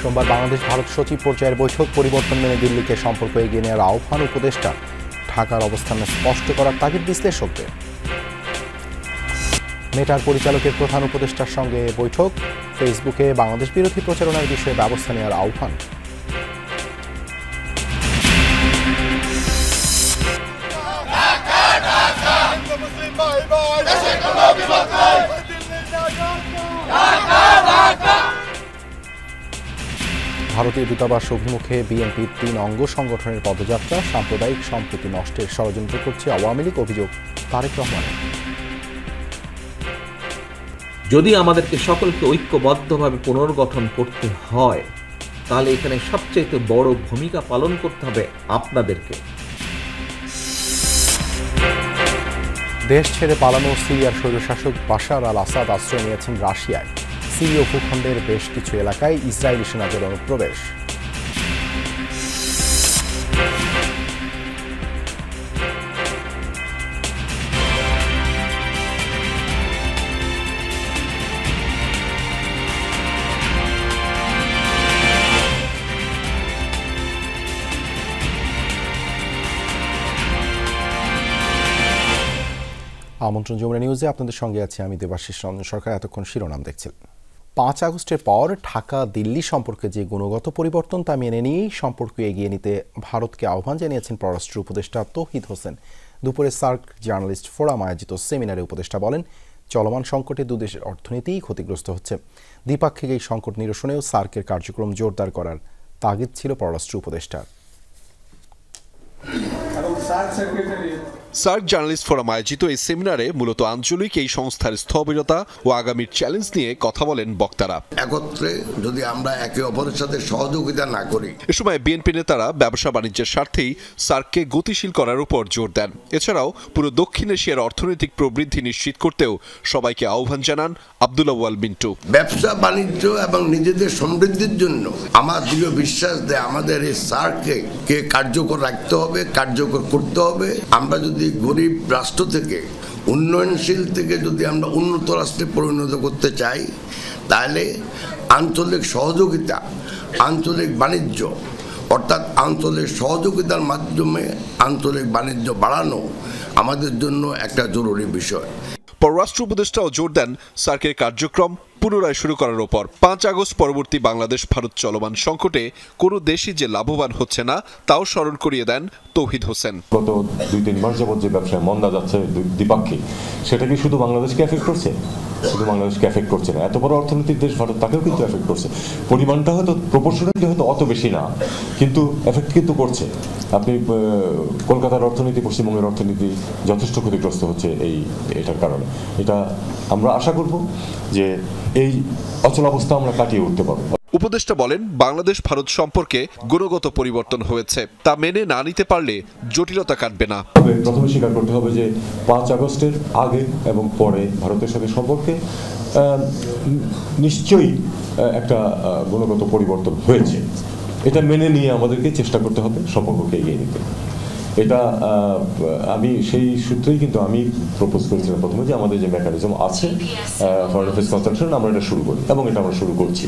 সোমবার বাংলাদেশ ভারত সচিব পর্যায়ের বৈঠক, পরিবর্তন মেনে দিল্লিকে সম্পর্ক এগিয়ে নেওয়ার আহ্বান উপদেষ্টা, ঢাকার অবস্থান স্পষ্ট করার তাগিদ বিশ্লেষকদের। মেটার পরিচালকের প্রধান উপদেষ্টার সঙ্গে বৈঠক, ফেসবুকে বাংলাদেশ বিরোধী প্রচারণার বিষয়ে ব্যবস্থা নেওয়ার আহ্বান। ভারতীয় দূতাবাস অভিমুখে বিএনপির ৩ অঙ্গ সংগঠনের পদযাত্রা, সাম্প্রদায়িক সম্প্রীতি নষ্টের ষড়যন্ত্র করছে আওয়ামী লীগ, অভিযোগ তারেক রহমানের। যদি আমাদেরকে সকলকে ঐক্যবদ্ধভাবে পুনর্গঠন করতে হয়, তাহলে এখানে সবচেয়ে বড় ভূমিকা পালন করতে হবে আপনাদেরকে। দেশ ছেড়ে পালানো সিরিয়ার স্বৈরশাসক বাশার আল আসাদ আশ্রয় নিয়েছেন রাশিয়ায়। সিরীয় ভূখণ্ডের বেশ কিছু এলাকায় ইসরায়েলি সেনাদের অনুপ্রবেশ। আমন্ত্রণ যমুনা নিউজে আপনাদের সঙ্গে আছি আমি দেবাশিস রঞ্জন সরকার। এতক্ষণ শিরোনাম দেখছিলেন। 5 আগস্টের পর ঢাকা দিল্লি সম্পর্কে যে গুণগত পরিবর্তন তা মেনে নিয়েই সম্পর্ক এগিয়ে নিতে ভারতকে আহ্বান জানিয়েছেন পররাষ্ট্র উপদেষ্টা তৌহিদ হোসেন। দুপুরে সার্ক জার্নালিস্ট ফোরাম আয়োজিত সেমিনারে উপদেষ্টা বলেন, চলমান সংকটে দুদেশের অর্থনীতিই ক্ষতিগ্রস্ত হচ্ছে। দ্বিপাক্ষিক এই সংকট নিরসনেও সার্কের কার্যক্রম জোরদার করার তাগিদ ছিল পররাষ্ট্র উপদেষ্টার। সার্ক জার্নালিস্ট ফোরাম আয়োজিত এই সেমিনারে মূলত আঞ্চলিক এই সংস্থার স্থবিরতা ও আগামীর চ্যালেঞ্জ নিয়ে কথা বলেন বক্তারা। একত্রে যদি আমরা একে অপরের সাথে সহযোগিতা না করি। এ সময় বিএনপি নেতারা ব্যবসা বাণিজ্যের স্বার্থেই সার্ককে গতিশীল করার উপর জোর দেন। এছাড়াও পুরো দক্ষিণ এশিয়ার অর্থনৈতিক প্রবৃদ্ধি নিশ্চিত করতেও সবাইকে আহ্বান জানান আব্দুল আউয়াল মিন্টু। ব্যবসা বাণিজ্য এবং নিজেদের সমৃদ্ধির জন্য আমার দৃঢ় বিশ্বাস যে আমাদের এই সার্ককে কার্যকর রাখতে হবে, কার্যকর করতে হবে। আমরা যদি গরিব রাষ্ট্র থেকে উন্নয়নশীল থেকে যদি আমরা উন্নত রাষ্ট্রে পরিণত করতে চাই, তাহলে আঞ্চলিক সহযোগিতা, আঞ্চলিক বাণিজ্য অর্থাৎ আঞ্চলিক সহযোগিতার মাধ্যমে আঞ্চলিক বাণিজ্য বাড়ানো আমাদের জন্য একটা জরুরি বিষয়। পররাষ্ট্র উপদেষ্টাও জোর দেন সার্কের কার্যক্রম পুনরায় শুরু করার উপর। 5 আগস্ট পরবর্তী বাংলাদেশ ভারত চলমান সংকটে কোনো দেশই যে লাভবান হচ্ছে না তাও স্মরণ করিয়ে দেন তৌহিদ হোসেন। গত 2-3 মাস যাবত যে ব্যবসায় মন্দা যাচ্ছে দ্বিপাক্ষিক, সেটা কি শুধু বাংলাদেশকে এফেক্ট করছে? শুধু বাংলাদেশকে এফেক্ট করছে না, এত বড় অর্থনৈতিক দেশ ভারত, তাকেও কিন্তু এফেক্ট করছে। পরিমাণটা হয়তো প্রপোর্শনালি হয়তো অত বেশি না, কিন্তু এফেক্ট কিন্তু করছে। আপনি কলকাতার অর্থনীতি, পশ্চিমবঙ্গের অর্থনীতি যথেষ্ট ক্ষতিগ্রস্ত হচ্ছে এটার কারণে। এটা আমরা আশা করব যে এই অচলাবস্থা আমরা কাটিয়ে উঠতে পারবো। উপদেষ্টা বলেন, বাংলাদেশ ভারত সম্পর্কে গুণগত পরিবর্তন হয়েছে, তা মেনে না নিতে পারলে জটিলতা কাটবে না। প্রথমে স্বীকার করতে হবে যে 5 আগস্টের আগে এবং পরে ভারতের সাথে সম্পর্কে নিশ্চয়ই একটা গুণগত পরিবর্তন হয়েছে। এটা মেনে নিয়ে আমাদেরকে চেষ্টা করতে হবে সম্পর্ককে এগিয়ে নিতে। এটা আমি সেই সূত্রেই কিন্তু আমি প্রপোজ করেছিলাম প্রথমে যে আমাদের যে মেকানিজম আছে ফরেন অ্যাফেয়ার্স কনসালটেশন, আমরা এটা শুরু করি এবং এটা আমরা শুরু করছি।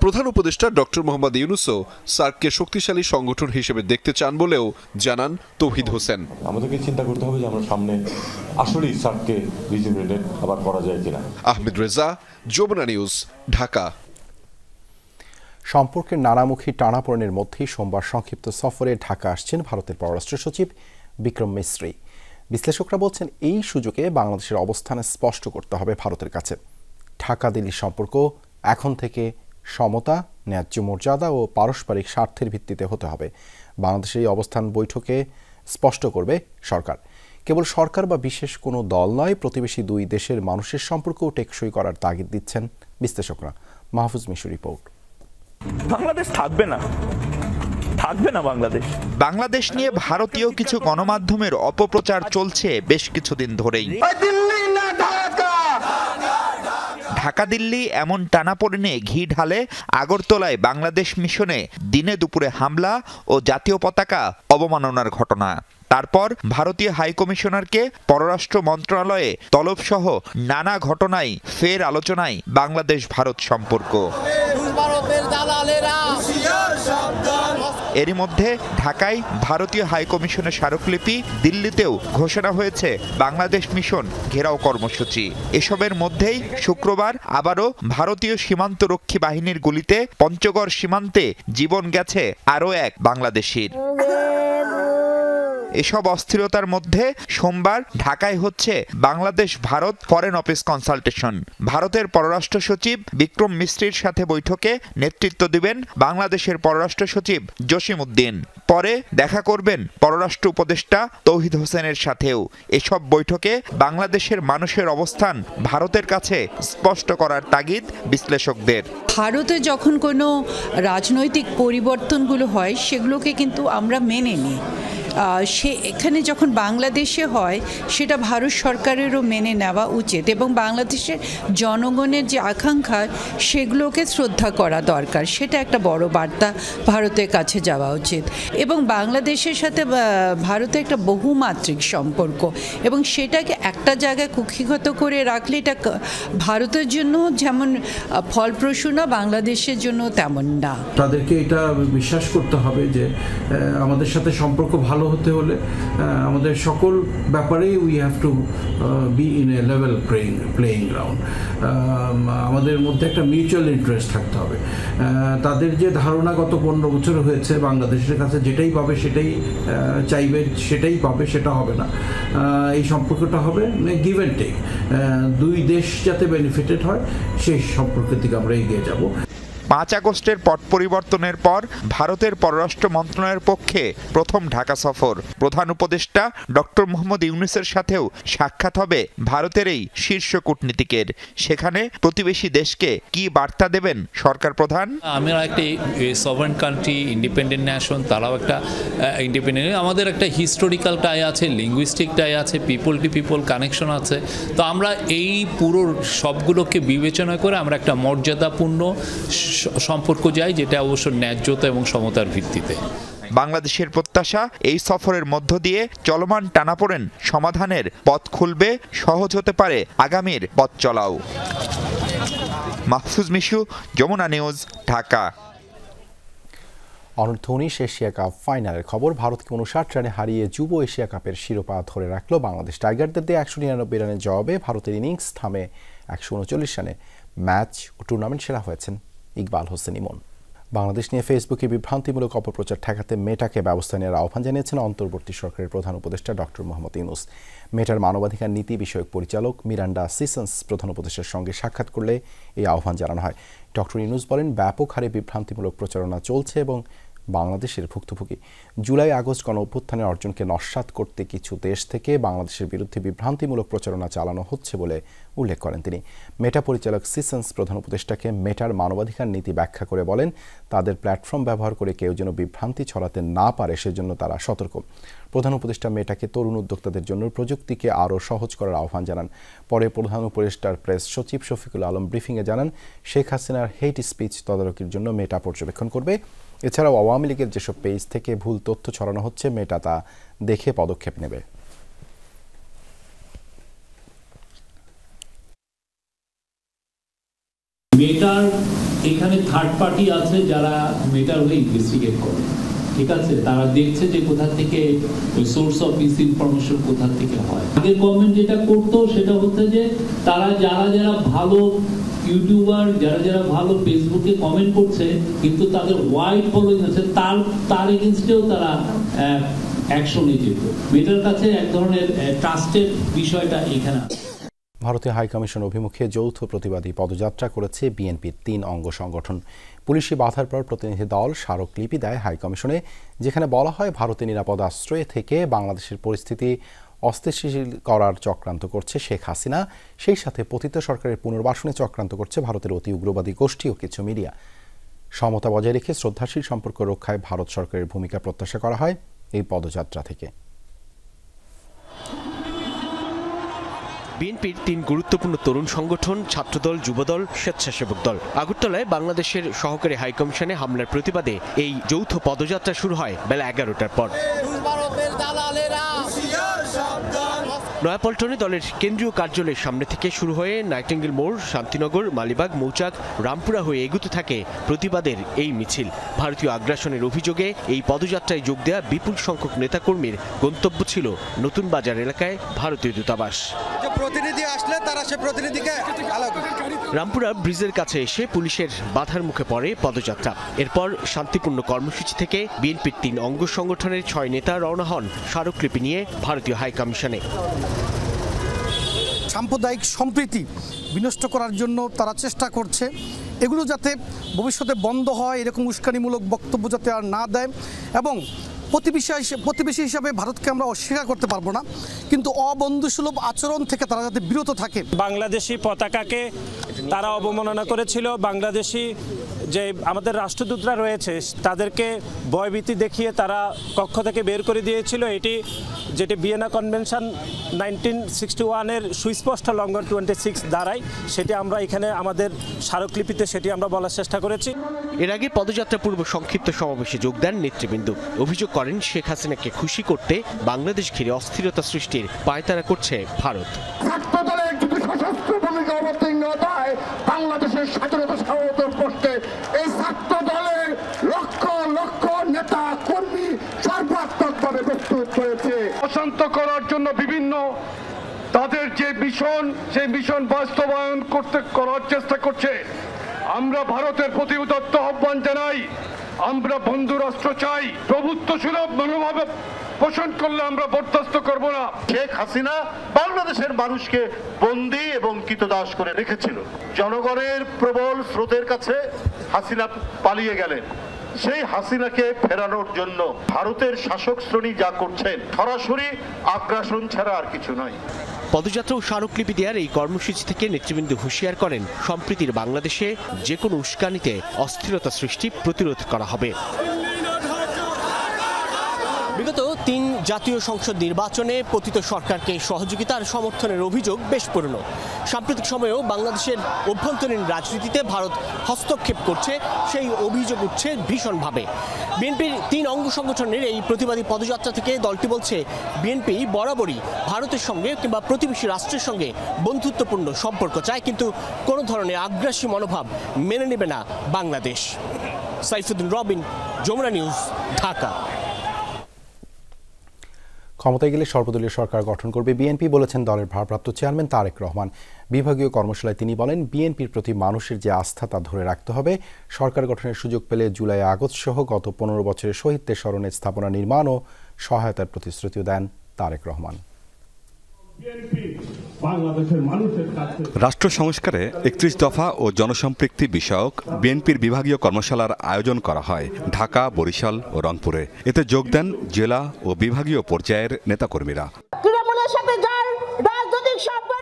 প্রধান উপদেষ্টা ডক্টর মোহাম্মদ ইউনূসও সার্ককে শক্তিশালী সংগঠন হিসেবে দেখতে চান বলেও জানান তৌহিদ হোসেন। আমাদেরকে চিন্তা করতে হবে যে আমরা সামনে আসলেই সার্ককে রিজুমিনেট আবার করা যায় কিনা। আহমেদ রেজা, যমুনা নিউজ, ঢাকা। সম্পর্কের নানামুখী টানাপোড়েনের মধ্যেই সোমবার সংক্ষিপ্ত সফরে ঢাকা আসছেন ভারতের পররাষ্ট্র সচিব বিক্রম মিশ্রি। বিশ্লেষকরা বলছেন, এই সুযোগে বাংলাদেশের অবস্থান স্পষ্ট করতে হবে ভারতের কাছে। ঢাকা দিল্লি সম্পর্ক এখন থেকে সমতা, ন্যায্য মর্যাদা ও পারস্পরিক স্বার্থের ভিত্তিতে হতে হবে। বাংলাদেশের এই অবস্থান বৈঠকে স্পষ্ট করবে সরকার। কেবল সরকার বা বিশেষ কোনো দল নয়, প্রতিবেশী দুই দেশের মানুষের সম্পর্কও টেকসই করার তাগিদ দিচ্ছেন বিশ্লেষকরা। মাহফুজ মিশু রিপোর্ট। বাংলাদেশ থাকবে না বাংলাদেশ নিয়ে ভারতীয় কিছু গণমাধ্যমের অপপ্রচার চলছে বেশ কিছুদিন ধরেই। ঢাকা দিল্লি এমন টানাপোড়েনে ঘি ঢালে আগরতলায় বাংলাদেশ মিশনে দিনে দুপুরে হামলা ও জাতীয় পতাকা অবমাননার ঘটনা। তারপর ভারতীয় হাইকমিশনারকে পররাষ্ট্র মন্ত্রণালয়ে তলবসহ নানা ঘটনায় ফের আলোচনায় বাংলাদেশ ভারত সম্পর্ক। এরই মধ্যে ঢাকায় ভারতীয় হাইকমিশনের স্মারকলিপি, দিল্লিতেও ঘোষণা হয়েছে বাংলাদেশ মিশন ঘেরাও কর্মসূচি। এসবের মধ্যেই শুক্রবার আবারও ভারতীয় সীমান্তরক্ষী বাহিনীর গুলিতে পঞ্চগড় সীমান্তে জীবন গেছে আরও এক বাংলাদেশির। এসব অস্থিরতার মধ্যে সোমবার ঢাকায় হচ্ছে Bangladesh Bharat foreign office consultation. ভারতের পররাষ্ট্র সচিব বিক্রম মিশ্রির সাথে বৈঠকে নেতৃত্ব দিবেন বাংলাদেশের পররাষ্ট্র সচিব জসিম উদ্দিন। পরে দেখা করবেন পররাষ্ট্র উপদেষ্টা তৌহিদ হোসেনের সাথেও। এসব বৈঠকে বাংলাদেশের মানুষের অবস্থান ভারতের কাছে স্পষ্ট করার তাগিদ বিশ্লেষকদের। ভারতে যখন কোনো রাজনৈতিক পরিবর্তনগুলো হয় সেগুলোকে কিন্তু আমরা মেনে নিই। এখানে যখন বাংলাদেশে হয় সেটা ভারত সরকারেরও মেনে নেওয়া উচিত এবং বাংলাদেশের জনগণের যে আকাঙ্ক্ষা সেগুলোকে শ্রদ্ধা করা দরকার। সেটা একটা বড় বার্তা ভারতের কাছে যাওয়া উচিত। এবং বাংলাদেশের সাথে ভারতের একটা বহুমাত্রিক সম্পর্ক এবং সেটাকে একটা জায়গায় কুক্ষিগত করে রাখলে এটা ভারতের জন্য যেমন ফলপ্রসূ না, বাংলাদেশের জন্য তেমন না। তাদেরকে এটা বিশ্বাস করতে হবে যে আমাদের সাথে সম্পর্ক ভালো হতে হলে আমাদের সকল ব্যাপারেই we have to be in a level playing ground. আমাদের মধ্যে একটা মিউচুয়াল ইন্টারেস্ট থাকতে হবে। তাদের যে ধারণা গত 15 বছর হয়েছে বাংলাদেশের কাছে যেটাই পাবে সেটাই চাইবে, সেটাই পাবে, সেটা হবে না। এই সম্পর্কটা হবে গিভ অ্যান্ড টেক। দুই দেশ যাতে বেনিফিটেড হয় সেই সম্পর্কের দিকে আমরা এগিয়ে যাব। 5 আগস্টের পট পরিবর্তনের পর ভারতের পররাষ্ট্র মন্ত্রণালয়ের পক্ষে প্রথম ঢাকা সফর। প্রধান উপদেষ্টা ডক্টর মোহাম্মদ ইউনূসের সাথেও সাক্ষাৎ হবে ভারতের এই শীর্ষ কূটনীতিকের। সেখানে প্রতিবেশী দেশকে কি বার্তা দেবেন সরকার প্রধান? আমরা একটা সভারেন কান্ট্রি, ইন্ডিপেন্ডেন্ট নেশন, তারাও একটা ইন্ডিপেন্ডেন্ট। আমাদের একটা হিস্টোরিক্যাল টাই আছে, লিঙ্গুইস্টিক টাই আছে, পিপল টু পিপল কানেকশন আছে। তো আমরা এই পুরো সবগুলোকে বিবেচনা করে আমরা একটা মর্যাদাপূর্ণ সম্পর্ক যাই, যেটা অবশ্য ন্যায্যতা এবং সমতার ভিত্তিতে। বাংলাদেশের প্রত্যাশা এই সফরের মধ্য দিয়ে চলমান টানাপোড়েন সমাধানের পথ খুলবে, সহজ হতে পারে আগামীর পথ চলাও। মাহফুজ মিশু, যমুনা নিউজ, ঢাকা। অনূর্ধ্ব-19 এশিয়া কাপ ফাইনালের খবর। ভারতকে 59 রানে হারিয়ে যুব এশিয়া কাপের শিরোপা ধরে রাখল বাংলাদেশ। টাইগারদের দিয়ে 199 রানের জবাবে ভারতের ইনিংস থামে 139 রানে। ম্যাচ ও টুর্নামেন্ট সেরা হয়েছেন ইকবাল হোসেন ইমন। বাংলাদেশ নিয়ে ফেসবুকে বিভ্রান্তিমূলক অপপ্রচার ঠেকাতে মেটাকে ব্যবস্থা নেওয়ার আহ্বান জানিয়েছেন অন্তর্বর্তী সরকারের প্রধান উপদেষ্টা ডক্টর মোহাম্মদ ইউনূস। মেটার মানবাধিকার নীতি বিষয়ক পরিচালক মিরান্ডা সিসন্স প্রধান উপদেষ্টার সঙ্গে সাক্ষাৎ করলে এই আহ্বান জানানো হয়। ডক্টর ইউনূস বলেন, ব্যাপক হারে বিভ্রান্তিমূলক প্রচারণা চলছে এবং বাংলাদেশের ভুক্তভোগী। জুলাই আগস্ট গণ অভ্যুত্থানের অর্জনকে নস্যাৎ করতে কিছু দেশ থেকে বাংলাদেশের বিরুদ্ধে বিভ্রান্তিমূলক প্রচারণা চালানো হচ্ছে বলে উল্লেখ করেন তিনি। মেটা পরিচালক সিসন্স প্রধান উপদেষ্টাকে মেটার মানবাধিকার নীতি ব্যাখ্যা করে বলেন, তাদের প্ল্যাটফর্ম ব্যবহার করে কেউ যেন বিভ্রান্তি ছড়াতে না পারে সেজন্য তারা সতর্ক। প্রধান উপদেষ্টা মেটাকে তরুণ উদ্যোক্তাদের জন্য প্রযুক্তিকে আরও সহজ করার আহ্বান জানান। পরে প্রধান উপদেষ্টার প্রেস সচিব শফিকুল আলম ব্রিফিংয়ে জানান, শেখ হাসিনার হেট স্পিচ তদারকির জন্য মেটা পর্যবেক্ষণ করবে। এছাড়াও আওয়ামী লীগের যেসব পেজ থেকে ভুল তথ্য ছড়ানো হচ্ছে মেটা তা দেখে পদক্ষেপ নেবে। মেটার এখানে থার্ড পার্টি আছে যারা মেটার হয়ে ইনভেস্টিগেট করে, ঠিক আছে, তারা দেখছে যে কোথা থেকে সোর্স অফ মিস ইনফরমেশন কোথা থেকে হয়। আগের গভর্নমেন্ট যেটা করতো সেটা হচ্ছে যে তারা যারা ভালো ইউটিউবার, যারা ভালো ফেসবুকে কমেন্ট করছে কিন্তু তাদের ওয়াইড ফলোইং আছে, তার এগেইনস্টেও তারা অ্যাকশনে যেত। মেটার কাছে এক ধরনের ট্রাস্টের বিষয়টা এখানে। ভারতীয় হাইকমিশন অভিমুখে যৌথ প্রতিবাদী পদযাত্রা করেছে বিএনপির 3 অঙ্গ সংগঠন। পুলিশি বাধার পর প্রতিনিধি দল স্মারকলিপি দেয় হাইকমিশনে, যেখানে বলা হয় ভারতের নিরাপদ আশ্রয়ে থেকে বাংলাদেশের পরিস্থিতি অস্থিতিশীল করার চক্রান্ত করছে শেখ হাসিনা, সেই সাথে পতিত সরকারের পুনর্বাসনে চক্রান্ত করছে ভারতের অতি উগ্রবাদী গোষ্ঠী ও কিছু মিডিয়া। সমতা বজায় রেখে শ্রদ্ধাশীল সম্পর্ক রক্ষায় ভারত সরকারের ভূমিকা প্রত্যাশা করা হয় এই পদযাত্রা থেকে। বিএনপির 3 গুরুত্বপূর্ণ তরুণ সংগঠন, ছাত্রদল, যুবদল, স্বেচ্ছাসেবক দল আগরতলায় বাংলাদেশের সহকারী হাইকমিশনে হামলার প্রতিবাদে এই যৌথ পদযাত্রা শুরু হয় বেলা 11টার পর। নয়াপল্টনে দলের কেন্দ্রীয় কার্যালয়ের সামনে থেকে শুরু হয়ে নাইটিঙ্গেল মোড়, শান্তিনগর, মালিবাগ, মৌচাক, রামপুরা হয়ে এগুতে থাকে প্রতিবাদের এই মিছিল। ভারতীয় আগ্রাসনের অভিযোগে এই পদযাত্রায় যোগ দেয়া বিপুল সংখ্যক নেতাকর্মীর গন্তব্য ছিল নতুন বাজার এলাকায় ভারতীয় দূতাবাস। প্রতিনিধি আসলে তারা সে প্রতিনিধিকে রামপুরা ব্রিজের কাছে এসে পুলিশের বাধার মুখে পড়ে পদযাত্রা। এরপর শান্তিপূর্ণ কর্মসূচি থেকে বিএনপির 3 অঙ্গ সংগঠনের 6 নেতা রওনা হন স্মারকলিপি নিয়ে ভারতীয় হাইকমিশনে। সাম্প্রদায়িক সম্প্রীতি বিনষ্ট করার জন্য তারা চেষ্টা করছে, এগুলো যাতে ভবিষ্যতে বন্ধ হয়, এরকম উস্কানিমূলক বক্তব্য যাতে আর না দেয়, এবং প্রতিবেশী হিসাবে ভারতকে আমরা অস্বীকার করতে পারবো না, কিন্তু অবন্ধুসুলভ আচরণ থেকে তারা যাতে বিরত থাকে। বাংলাদেশি পতাকাকে তারা অবমাননা করেছিল। বাংলাদেশি যে আমাদের রাষ্ট্রদূতরা রয়েছে তাদেরকে ভয়ভীতি দেখিয়ে তারা কক্ষ থেকে বের করে দিয়েছিল। যেটি ভিয়েনা কনভেনশন 1961-এর সুস্পষ্ট লঙ্ঘন 26 দ্বারাই, সেটি আমরা এখানে আমাদের স্মারকলিপিতে সেটি আমরা বলার চেষ্টা করেছি। এর আগে পদযাত্রা পূর্ব সংক্ষিপ্ত সমাবেশে যোগ দেন নেতৃবৃন্দ। অভিযোগ করেন শেখ হাসিনাকে খুশি করতে বাংলাদেশ ঘিরে অস্থিরতা সৃষ্টির পায়তারা করছে ভারত। বাংলাদেশের স্বাধীনতা সার্বভৌমত্বের প্রশ্নে এই ছাত্র দলের লক্ষ লক্ষ নেতা কর্মী সর্বাত্মকভাবে প্রস্তুত হয়েছে। অশান্ত করার জন্য বিভিন্ন তাদের যে মিশন, সেই মিশন বাস্তবায়ন করার চেষ্টা করছে। আমরা ভারতের প্রতি উদাত্ত আহ্বান জানাই, আমরা বন্ধু রাষ্ট্র চাই। প্রভুত্ব সুলভ মনোভাব পোষণ করলে আমরা বরদাস্ত করব না। শেখ হাসিনা বাংলাদেশের মানুষকে বন্দী এবং কৃতদাস করে রেখেছিল। জনগণের প্রবল স্রোতের কাছে হাসিনা পালিয়ে গেলেন। সেই হাসিনাকে ফেরানোর জন্য ভারতের শাসক শ্রেণী যা করছেন সরাসরি আগ্রাসন ছাড়া আর কিছু নয়। পদযাত্রা ও স্মারকলিপি দেওয়ার এই কর্মসূচি থেকে নেতৃবৃন্দ হুঁশিয়ার করেন, সম্প্রীতির বাংলাদেশে যে কোনো উস্কানিতে অস্থিরতা সৃষ্টি প্রতিরোধ করা হবে। বিগত 3 জাতীয় সংসদ নির্বাচনে পতিত সরকারকে সহযোগিতার সমর্থনের অভিযোগ বেশ পুরনো। সাম্প্রতিক সময়েও বাংলাদেশের অভ্যন্তরীণ রাজনীতিতে ভারত হস্তক্ষেপ করছে, সেই অভিযোগ উঠছে ভীষণভাবে। বিএনপির 3 অঙ্গ সংগঠনের এই প্রতিবাদী পদযাত্রা থেকে দলটি বলছে, বিএনপি বরাবরই ভারতের সঙ্গে কিংবা প্রতিবেশী রাষ্ট্রের সঙ্গে বন্ধুত্বপূর্ণ সম্পর্ক চায়, কিন্তু কোনো ধরনের আগ্রাসী মনোভাব মেনে নেবে না বাংলাদেশ। সাইফুদ্দিন রবিন, যমুনা নিউজ, ঢাকা। ক্ষমতায় গেলে সর্বদলীয় সরকার গঠন করবে বিএনপি বলেছেন দলের ভারপ্রাপ্ত চেয়ারম্যান তারেক রহমান। বিভাগীয় কর্মশালায় তিনি বলেন, বিএনপির প্রতি মানুষের যে আস্থা তা ধরে রাখতে হবে। সরকার গঠনের সুযোগ পেলে জুলাই আগস্ট সহ গত 15 বছরের শহীদদের স্মরণে স্থাপনা নির্মাণ ও সহায়তার প্রতিশ্রুতিও দেন তারেক রহমান। রাষ্ট্র সংস্কারে 31 দফা ও জনসম্পৃক্তি বিষয়ক বিএনপির বিভাগীয় কর্মশালার আয়োজন করা হয় ঢাকা, বরিশাল ও রংপুরে। এতে যোগ দেন জেলা ও বিভাগীয় পর্যায়ের নেতাকর্মীরা।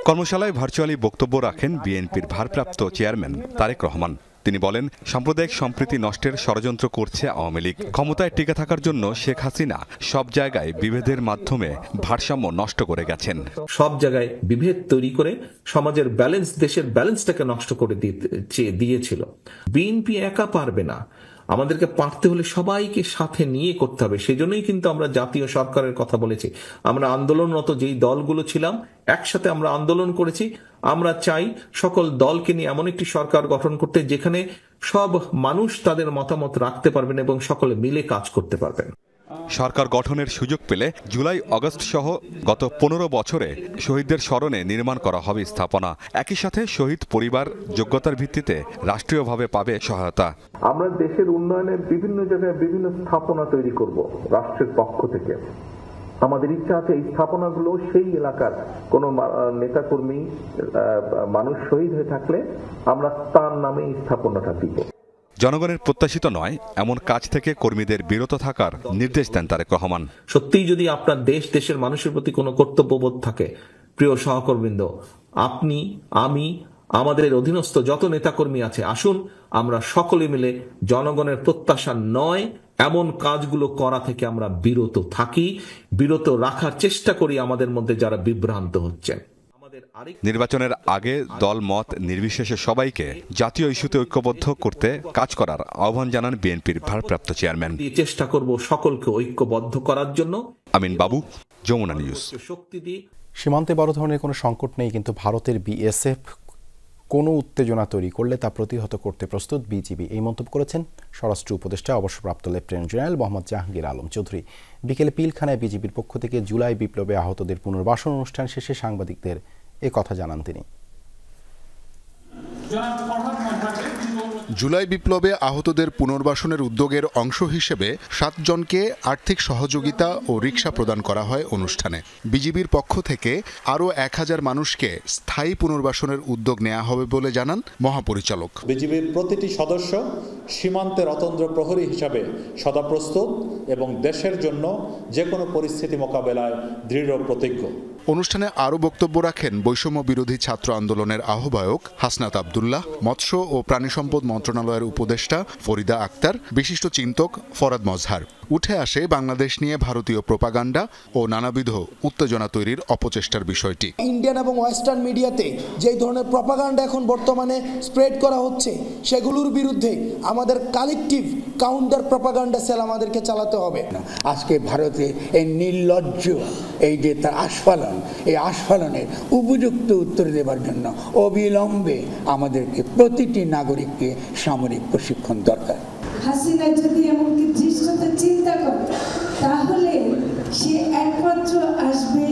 কর্মশালায় ভার্চুয়ালি বক্তব্য রাখেন বিএনপির ভারপ্রাপ্ত চেয়ারম্যান তারেক রহমান। তিনি বলেন, সাম্প্রদায়িক সম্প্রীতি নষ্টের ষড়যন্ত্র করছে আওয়ামী লীগ। ক্ষমতায় টিকে থাকার জন্য শেখ হাসিনা সব জায়গায় বিভেদের মাধ্যমে ভারসাম্য নষ্ট করে গেছেন। সব জায়গায় বিভেদ তৈরি করে সমাজের ব্যালেন্স, দেশের ব্যালেন্সটাকে নষ্ট করে দিয়েছিল। বিএনপি একা পারবে না, আমাদেরকে পারতে হলে সবাইকে সাথে নিয়ে করতে হবে। সেজন্যই কিন্তু আমরা জাতীয় সরকারের কথা বলেছি। আমরা আন্দোলনরত যেই দলগুলো ছিলাম একসাথে আমরা আন্দোলন করেছি। আমরা চাই সকল দলকে নিয়ে এমন একটি সরকার গঠন করতে যেখানে সব মানুষ তাদের মতামত রাখতে পারবেন এবং সকলে মিলে কাজ করতে পারবেন। সরকার গঠনের সুযোগ পেলে জুলাই আগস্ট সহ গত 15 বছরে শহীদদের স্মরণে নির্মাণ করা হবে স্থাপনা। একই সাথে শহীদ পরিবার যোগ্যতার ভিত্তিতে রাষ্ট্রীয়ভাবে পাবে সহায়তা। আমরা দেশের উন্নয়নে বিভিন্ন জায়গায় বিভিন্ন স্থাপনা তৈরি করব রাষ্ট্রের পক্ষ থেকে। আমাদের ইচ্ছা আছে এই স্থাপনাগুলো সেই এলাকার কোন নেতাকর্মী মানুষ শহীদ হয়ে থাকলে আমরা তার নামে এই স্থাপনাটা দিব। জনগণের প্রত্যাশিত নয় এমন কাজ থেকে কর্মীদের বিরত থাকার নির্দেশ দেন তারেক রহমান। সত্যিই যদি আপনার দেশের মানুষের প্রতি কোনো কর্তব্যবোধ থাকে, প্রিয় সহকর্মীবৃন্দ, আপনি, আমি, আমাদের অধীনস্থ যত নেতাকর্মী আছে, আসুন আমরা সকলে মিলে জনগণের প্রত্যাশা নয় এমন কাজগুলো করা থেকে আমরা বিরত থাকি, বিরত রাখার চেষ্টা করি আমাদের মধ্যে যারা বিভ্রান্ত হচ্ছেন। নির্বাচনের আগে দল মত নির্বিশেষে সবাইকে জাতীয় ইস্যুতে ঐক্যবদ্ধ করতে কাজ করার আহ্বান জানান বিএনপির ভারপ্রাপ্ত চেয়ারম্যান। চেষ্টা করব সকলকে ঐক্যবদ্ধ করার জন্য। আমিন বাবু, যমুনা নিউজ। সীমান্তে বড় ধরনের কোনো সংকট নেই, কিন্তু ভারতের বিএসএফ কোনো উত্তেজনা তৈরি করলে তা প্রতিহত করতে প্রস্তুত বিজিবি, এই মন্তব্য করেছেন স্বরাষ্ট্র উপদেষ্টা অবসরপ্রাপ্ত লেফটেন্যান্ট জেনারেল মোহাম্মদ জাহাঙ্গীর আলম চৌধুরী। বিকেলে পিলখানায় বিজিবির পক্ষ থেকে জুলাই বিপ্লবে আহতদের পুনর্বাসন অনুষ্ঠান শেষে সাংবাদিকদের এ কথা জানান তিনি। জুলাই বিপ্লবে আহতদের পুনর্বাসনের উদ্যোগের অংশ হিসেবে 7 জনকে আর্থিক সহযোগিতা ও রিকশা প্রদান করা হয় অনুষ্ঠানে। বিজিবির পক্ষ থেকে আরও 1000 মানুষকে স্থায়ী পুনর্বাসনের উদ্যোগ নেওয়া হবে বলে জানান মহাপরিচালক। বিজিবির প্রতিটি সদস্য সীমান্তের অতন্দ্র প্রহরী হিসাবে সদা প্রস্তুত এবং দেশের জন্য যে কোনো পরিস্থিতি মোকাবেলায় দৃঢ় প্রতিজ্ঞ। অনুষ্ঠানে আরও বক্তব্য রাখেন বৈষম্য বিরোধী ছাত্র আন্দোলনের আহ্বায়ক হাসনাত আব্দুল্লাহ, মৎস্য ও প্রাণী সম্পদ মন্ত্রণালয়ের উপদেষ্টা ফরিদা আক্তার, বিশিষ্ট চিন্তক ফরাদ মজহার। উঠে আসে বাংলাদেশ নিয়ে ভারতীয় প্রোপাগান্ডা ও নানাবিধ উত্তেজনা তৈরির অপচেষ্টার বিষয়টি। ইন্ডিয়ান এবং ওয়েস্টার্ন মিডিয়াতে যে ধরনের প্রোপাগান্ডা এখন বর্তমানে স্প্রেড করা হচ্ছে, সেগুলোর বিরুদ্ধে আমাদের কালেকটিভ কাউন্টার প্রোপাগান্ডা সেল আমাদেরকে চালাতে হবে। আজকে ভারতে এই নির্লজ্জ এই যে তার আস্ফালন, এই আস্ফালনের উপযুক্ত উত্তর দেওয়ার জন্য অবিলম্বে আমাদেরকে প্রতিটি নাগরিককে সামরিক প্রশিক্ষণ দরকার। হাসিনা যদি এমনকি দৃশ্যতা চিন্তা করে, তাহলে সে একমাত্র আসবে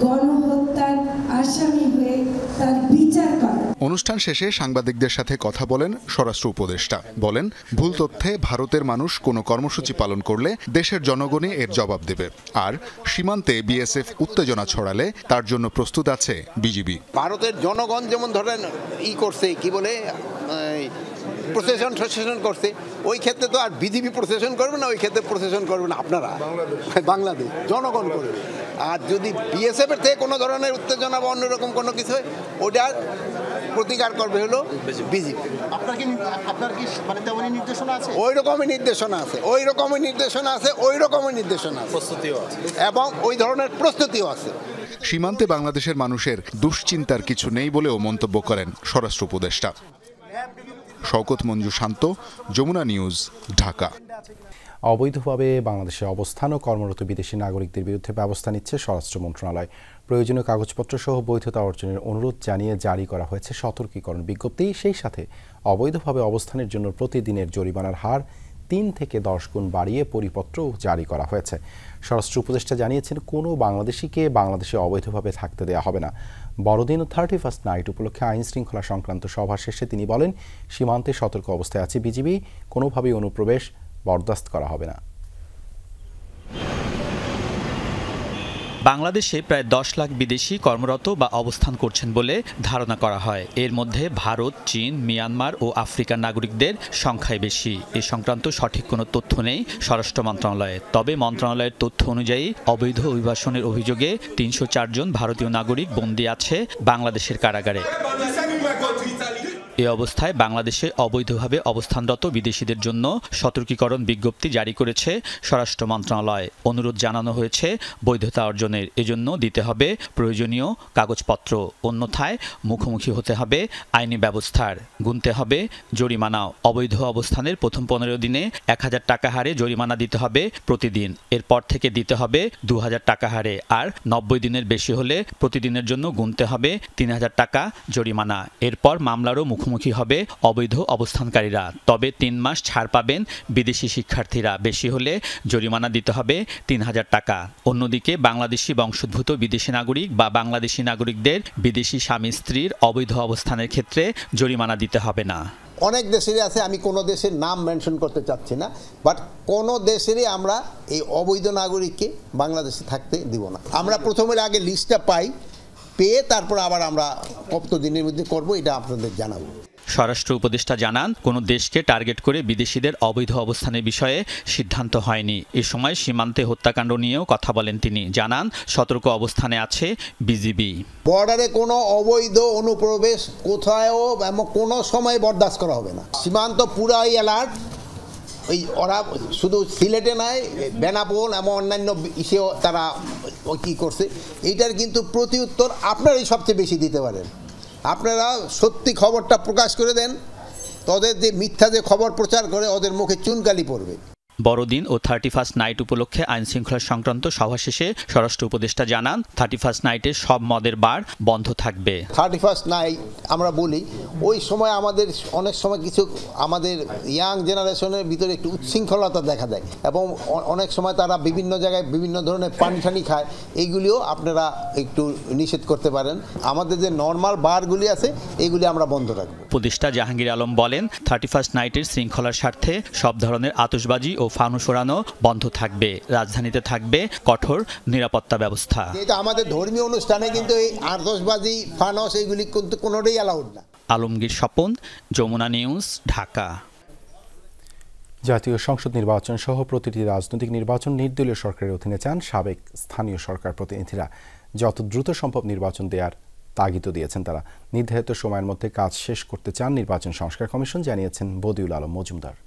গণহত্যার আসামি হয়ে তার বিচার করে। অনুষ্ঠান শেষে সাংবাদিকদের সাথে কথা বলেন স্বরাষ্ট্র উপদেষ্টা। বলেন, ভুল তথ্যে ভারতের মানুষ কোনো কর্মসূচি পালন করলে দেশের জনগণই এর জবাব দেবে। আর সীমান্তে বিএসএফ উত্তেজনা ছড়ালে তার জন্য প্রস্তুত আছে বিজিবি। ভারতের জনগণ যেমন ধরেন করছে, কি বলে প্রসেশন করছে, ওই ক্ষেত্রে তো আর বিজিবি প্রসেশন করবে না, ওই ক্ষেত্রে প্রসেশন করবে না আপনারা, বাংলাদেশ জনগণ করবে। আর যদি বিএসএফ এর থেকে কোনো ধরনের উত্তেজনা বা অন্যরকম কোনো কিছু হয়, ওটার প্রতিকার করবে হলো বিজিবি। আপনার কি মানে তেমনই নির্দেশনা আছে? ওই রকমই নির্দেশনা আছে, ওই রকমই নির্দেশনা আছে, ওই রকমই নির্দেশনা আছে, প্রস্তুতিও আছে এবং ওই ধরনের প্রস্তুতিও আছে। সীমান্তে বাংলাদেশের মানুষের দুশ্চিন্তার কিছু নেই বলেও মন্তব্য করেন স্বরাষ্ট্র উপদেষ্টা। শওকত মঞ্জু শান্ত, যমুনা নিউজ, ঢাকা। অবৈধভাবে বাংলাদেশে অবস্থান ও কর্মরত বিদেশি নাগরিকদের বিরুদ্ধে ব্যবস্থা নিচ্ছে স্বরাষ্ট্র মন্ত্রণালয়। প্রয়োজনীয় কাগজপত্র সহ বৈধতা অর্জনের অনুরোধ জানিয়ে জারি করা হয়েছে সতর্কীকরণ বিজ্ঞপ্তি। সেই সাথে অবৈধভাবে অবস্থানের জন্য প্রতিদিনের জরিমানার হার 3 থেকে 10 গুণ বাড়িয়ে পরিপত্রও জারি করা হয়েছে। স্বরাষ্ট্র উপদেষ্টা জানিয়েছেন, কোনো বাংলাদেশিকে বাংলাদেশে অবৈধভাবে থাকতে দেওয়া হবে না। বড়দিন ও 31st নাইট উপলক্ষে আইন শৃঙ্খলা সংক্রান্ত সভা শেষে তিনি বলেন, সীমান্তে সতর্ক অবস্থায় আছে বিজিবি, কোনোভাবেই অনুপ্রবেশ বরদাস্ত করা হবে না। বাংলাদেশে প্রায় 10 লাখ বিদেশি কর্মরত বা অবস্থান করছেন বলে ধারণা করা হয়। এর মধ্যে ভারত, চীন, মিয়ানমার ও আফ্রিকার নাগরিকদের সংখ্যাই বেশি। এ সংক্রান্ত সঠিক কোনো তথ্য নেই স্বরাষ্ট্র মন্ত্রণালয়ে। তবে মন্ত্রণালয়ের তথ্য অনুযায়ী অবৈধ অভিবাসনের অভিযোগে 304 জন ভারতীয় নাগরিক বন্দী আছে বাংলাদেশের কারাগারে। এ অবস্থায় বাংলাদেশে অবৈধভাবে অবস্থানরত বিদেশিদের জন্য সতর্কীকরণ বিজ্ঞপ্তি জারি করেছে স্বরাষ্ট্র মন্ত্রণালয়। অনুরোধ জানানো হয়েছে বৈধতা অর্জনের, এজন্য দিতে হবে প্রয়োজনীয় কাগজপত্র, অন্যথায় মুখোমুখি হতে হবে আইনি ব্যবস্থার, গুনতে হবে জরিমানাও। অবৈধ অবস্থানের প্রথম 15 দিনে 1000 টাকা হারে জরিমানা দিতে হবে প্রতিদিন। এরপর থেকে দিতে হবে 2000 টাকা হারে, আর 90 দিনের বেশি হলে প্রতিদিনের জন্য গুনতে হবে 3000 টাকা জরিমানা। এরপর মামলারও মুখোমুখি হবে অবৈধ অবস্থানকারীরা। তবে 3 মাস ছাড় পাবেন বিদেশি শিক্ষার্থীরা, বেশি হলে জরিমানা দিতে হবে 3000 টাকা। অন্যদিকে বাংলাদেশি বংশোদ্ভূত বিদেশি নাগরিক বা বাংলাদেশি নাগরিকদের বিদেশি স্বামী স্ত্রীর অবৈধ অবস্থানের ক্ষেত্রে জরিমানা দিতে হবে না। অনেক দেশেরই আছে, আমি কোনো দেশের নাম মেনশন করতে চাচ্ছি না, বাট কোনো দেশেরই আমরা এই অবৈধ নাগরিককে বাংলাদেশে থাকতে দিব না। আমরা প্রথমের আগে লিস্টটা পাই, পেয়ে তারপর আবার আমরা কত দিনের মধ্যে করব এটা আপনাদের জানাবো। স্বরাষ্ট্র উপদেষ্টা জানান, কোনো দেশকে টার্গেট করে বিদেশিদের অবৈধ অবস্থানের বিষয়ে সিদ্ধান্ত হয়নি। এ সময় সীমান্তে হত্যাকাণ্ড নিয়েও কথা বলেন তিনি। জানান, সতর্ক অবস্থানে আছে বিজিবি। বর্ডারে কোনো অবৈধ অনুপ্রবেশ কোথাও এবং কোনো সময় বরদাস্ত করা হবে না। সীমান্ত পুরাই অ্যালার্ট। ওই ওরা শুধু সিলেটে নয়, বেনাপোল এবং অন্যান্য ইসেও তারা কী করছে, এইটার কিন্তু প্রতি উত্তর আপনারাই সবচেয়ে বেশি দিতে পারেন। আপনারা সত্যি খবরটা প্রকাশ করে দেন, তাদের যে মিথ্যা যে খবর প্রচার করে ওদের মুখে চুনকালি পড়বে। বড়দিন ও 31st নাইট উপলক্ষে আইন শৃঙ্খলা সংক্রান্ত সভা শেষে স্বরাষ্ট্র উপদেষ্টা জানান 31st নাইটে সব মদের বার বন্ধ থাকবে। 31st নাইট আমরা বলি ওই সময় আমাদের অনেক সময় কিছু আমাদের ইয়াং জেনারেশনের ভিতরে একটু উচ্ছৃঙ্খলতা দেখা দেয় এবং অনেক সময় তারা বিভিন্ন জায়গায় বিভিন্ন ধরনের পানি টানি খায়, এইগুলিও আপনারা একটু নিষেধ করতে পারেন। আমাদের যে নর্মাল বারগুলি আছে এইগুলি আমরা বন্ধ রাখবো। উপদেষ্টা জাহাঙ্গীর আলম বলেন 31st নাইটের শৃঙ্খলার স্বার্থে সব ধরনের আতশবাজি ও ফানুস ওড়ানো বন্ধ থাকবে। রাজধানীতে থাকবে কঠোর নিরাপত্তা ব্যবস্থা। এটা আমাদের ধর্মীয় অনুষ্ঠানে কিন্তু এই আতশবাজি ফানুস এইগুলি কিন্তু কোনোটাই অ্যালাউড না। আলমগীর স্বপন, যমুনা নিউজ, ঢাকা। জাতীয় সংসদ নির্বাচন সহ প্রতিটি রাজনৈতিক নির্বাচন নির্দলীয় সরকারের অধীনে চান সাবেক স্থানীয় সরকার প্রতিনিধিরা। যত দ্রুত সম্ভব নির্বাচন দেওয়ার তাগিদও দিয়েছেন তারা। নির্ধারিত সময়ের মধ্যে কাজ শেষ করতে চান নির্বাচন সংস্কার কমিশন, জানিয়েছেন বদিউল আলম মজুমদার।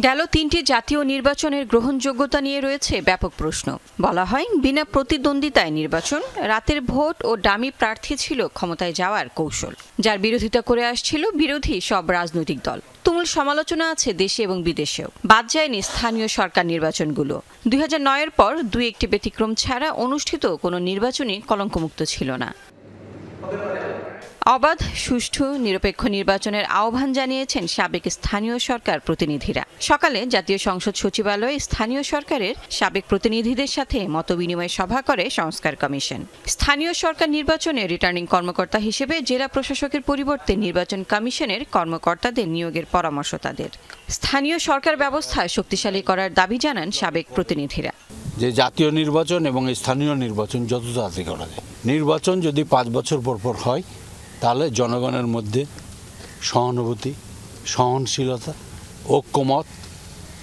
গেল 3টি জাতীয় নির্বাচনের গ্রহণযোগ্যতা নিয়ে রয়েছে ব্যাপক প্রশ্ন। বলা হয় বিনা প্রতিদ্বন্দ্বিতায় নির্বাচন, রাতের ভোট ও ডামি প্রার্থী ছিল ক্ষমতায় যাওয়ার কৌশল, যার বিরোধিতা করে আসছিল বিরোধী সব রাজনৈতিক দল। তুমুল সমালোচনা আছে দেশে এবং বিদেশেও। বাদ যায়নি স্থানীয় সরকার নির্বাচনগুলো। 2009-এর পর 2-1টি ব্যতিক্রম ছাড়া অনুষ্ঠিত কোনো নির্বাচনই কলঙ্কমুক্ত ছিল না। অবাধ, সুষ্ঠু, নিরপেক্ষ নির্বাচনের আহ্বান জানিয়েছেন সাবেক স্থানীয় সরকার প্রতিনিধিরা। সকালে জাতীয় সংসদ সচিবালয়ে স্থানীয় সরকারের সাবেক প্রতিনিধিদের সাথে মতবিনিময় সভা করে সংস্কার কমিশন। স্থানীয় সরকার নির্বাচনে রিটার্নিং কর্মকর্তা হিসেবে জেলা প্রশাসকের পরিবর্তে নির্বাচন কমিশনের কর্মকর্তাদের নিয়োগের পরামর্শ তাদের। স্থানীয় সরকার ব্যবস্থা শক্তিশালী করার দাবি জানান সাবেক প্রতিনিধিরা। যে জাতীয় নির্বাচন এবং স্থানীয় নির্বাচন যত তাড়াতাড়ি করা যায়। নির্বাচন যদি 5 বছর পর হয় তাহলে জনগণের মধ্যে সহানুভূতি, সহনশীলতা, ঐক্যমত,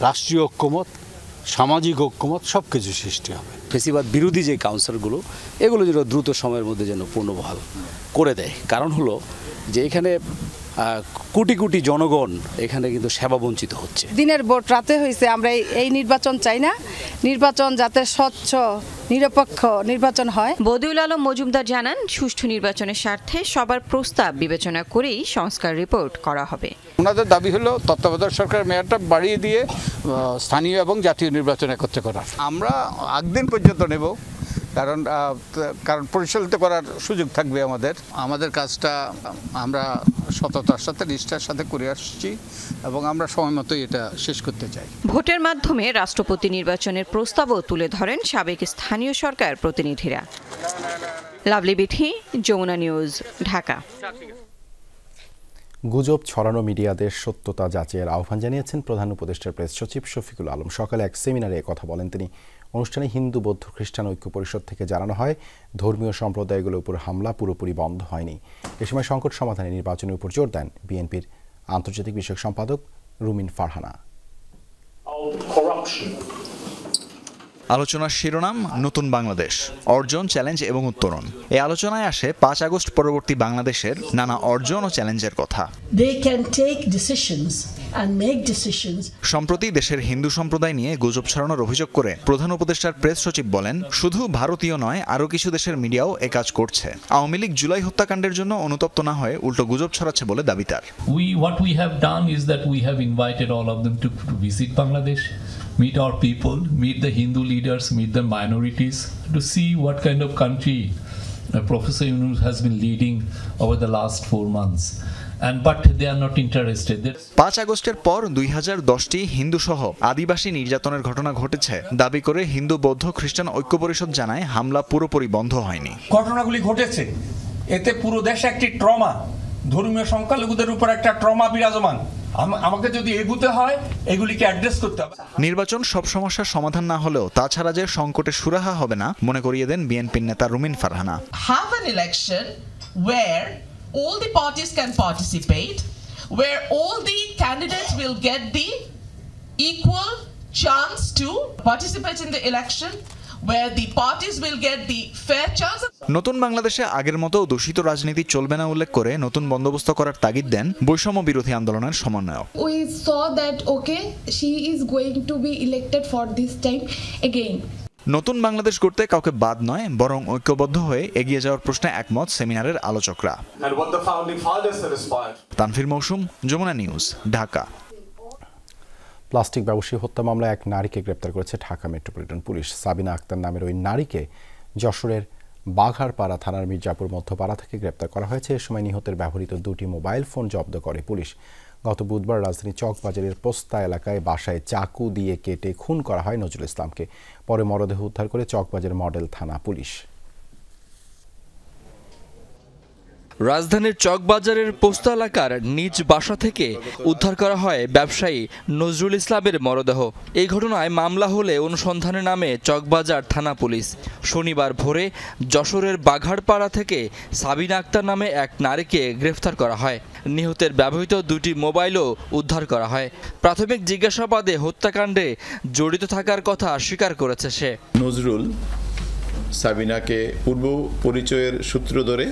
রাষ্ট্রীয় ঐক্যমত, সামাজিক ঐক্যমত সব কিছু সৃষ্টি হবে। ফেসিবাদ বিরোধী যে কাউন্সিলগুলো এগুলো যেন দ্রুত সময়ের মধ্যে যেন পুনর্বহাল করে দেয়। কারণ হলো যে এখানে কোটি কোটি জনগণ এখানে কিন্তু সেবা বঞ্চিত হচ্ছে। দিনের ভোট রাতে হয়েছে, আমরা এই নির্বাচন চাই না। নির্বাচন যাতে স্বচ্ছ নিরপেক্ষ নির্বাচন হয়। বদিউল আলম মজুমদার জানান সুষ্ঠু নির্বাচনের স্বার্থে সবার প্রস্তাব বিবেচনা করেই সংস্কার রিপোর্ট করা হবে। ওনাদের দাবি হলো তত্ত্বাবধায়ক সরকার মেয়াদটা বাড়িয়ে দিয়ে স্থানীয় এবং জাতীয় নির্বাচন একত্রে করা। আমরা একদিন পর্যন্ত নেব, কারণ পরিচালিত করার সুযোগ থাকবে আমাদের কাজটা আমরা সততার সাথে নিষ্ঠার সাথে করে আসছি এবং আমরা সময় মতোই এটা শেষ করতে চাই। ভোটের মাধ্যমে রাষ্ট্রপতি নির্বাচনের প্রস্তাবও তুলে ধরেন সাবেক স্থানীয় সরকার প্রতিনিধিরা। লাভলি বিথি, যমুনা নিউজ, ঢাকা। গুজব ছড়ানো মিডিয়াদের সত্যতা যাচাইয়ের আহ্বান জানিয়েছেন প্রধান উপদেষ্টার প্রেস সচিব শফিকুল আলম। সকালে এক সেমিনারে কথা বলেন তিনি। অনুষ্ঠানে হিন্দু, বৌদ্ধ, খ্রিস্টান ঐক্য পরিষদ থেকে জানানো হয় ধর্মীয় সম্প্রদায়গুলোর উপর হামলা পুরোপুরি বন্ধ হয়নি। এ সময় সংকট সমাধানে নির্বাচনের উপর জোর দেন বিএনপির আন্তর্জাতিক বিষয়ক সম্পাদক রুমিন ফারহানা। আলোচনার শিরোনাম নতুন বাংলাদেশ, অর্জন, চ্যালেঞ্জ এবং উত্তরণ। এই আলোচনায় আসে 5 আগস্ট পরবর্তী বাংলাদেশের নানা অর্জন ও চ্যালেঞ্জের কথা। সম্প্রতি দেশের হিন্দু সম্প্রদায় নিয়ে গুজব ছড়ানোর অভিযোগ করে প্রধান উপদেষ্টার প্রেস সচিব বলেন, শুধু ভারতীয় নয়, আরও কিছু দেশের মিডিয়াও এ কাজ করছে। আওয়ামী লীগ জুলাই হত্যাকাণ্ডের জন্য অনুতপ্ত না হয়ে উল্টো গুজব ছড়াচ্ছে বলে দাবি তার। What we have done is that we have invited all of them to visit Bangladesh, meet our people, meet the Hindu leaders, meet the minorities, to see what kind of country Professor Yunus has been leading over the last 4 months. But they are not interested. 5 আগস্টের পর 2010টি হিন্দু সহ আদিবাসী নির্যাতনের ঘটনা ঘটেছে দাবি করে হিন্দু, বৌদ্ধ, খ্রিস্টান ঐক্য পরিষদ জানায় হামলা পুরোপুরি বন্ধ হয়নি। ঘটনাগুলি ঘটেছে, এতে পুরো দেশে একটি ট্রমা, ধর্মীয় সংখ্যালঘুদের উপর একটা ট্রমা বিরাজমান। আমাকে যদি এগুতে হয় এগুলিকে অ্যাড্রেস করতে হবে। নির্বাচন সব সমস্যার সমাধান না হলেও তাছাড়া যে সংকটে সুরাহা হবে না মনে করিয়ে দেন বিএনপির নেতা রুমিন Farhana. Have an election where all the parties can participate, where all the candidates will get the equal chance to participate in the election, where the parties will get the fair chance. নতুন বাংলাদেশে আগের মতো দূষিত রাজনীতি চলবে না উল্লেখ করে নতুন বন্দোবস্ত করার তাগিদ দেন বৈষম্য বিরোধী আন্দোলনের সমন্বয়ক। We saw that okay, she is going to be elected for this time again. নতুন বাংলাদেশ গড়তে কাউকে বাদ নয়, বরং ঐক্যবদ্ধ হয়ে এগিয়ে যাওয়ার প্রশ্নে একমত সেমিনারের আলোচকরা। তানভীর মৌসুম, যমুনা নিউজ, ঢাকা। প্লাস্টিক ব্যবসায়ী হত্যা মামলায় এক নারীকে গ্রেপ্তার করেছে ঢাকা মেট্রোপলিটন পুলিশ। সাবিনা আক্তার নামের ওই নারীকে যশোরের বাঘারপাড়া থানার মির্জাপুর মধ্যপাড়া থেকে গ্রেপ্তার করা হয়েছে। এ সময় নিহতের ব্যবহৃত 2টি মোবাইল ফোন জব্দ করে পুলিশ। গত বুধবার রাজধানী চকবাজারের পোস্তা এলাকায় বাসায় চাকু দিয়ে কেটে খুন করা হয় নজরুল ইসলামকে। পরে মরদেহ উদ্ধার করে চকবাজার মডেল থানা পুলিশ। রাজধানীর চকবাজারের পোস্তা এলাকার নিজ বাসা থেকে উদ্ধার করা হয় ব্যবসায়ী নজরুল ইসলামের মরদেহ। এই ঘটনায় মামলা হলে অনুসন্ধানে নামে চকবাজার থানা পুলিশ। শনিবার ভোরে যশোরের বাঘারপাড়া থেকে সাবিনা আক্তার নামে এক নারীকে গ্রেফতার করা হয়। নিহতের ব্যবহৃত 2টি মোবাইলও উদ্ধার করা হয়। প্রাথমিক জিজ্ঞাসাবাদে হত্যাকাণ্ডে জড়িত থাকার কথা স্বীকার করেছে সে। নজরুল সাবিনাকে পূর্ব পরিচয়ের সূত্র ধরে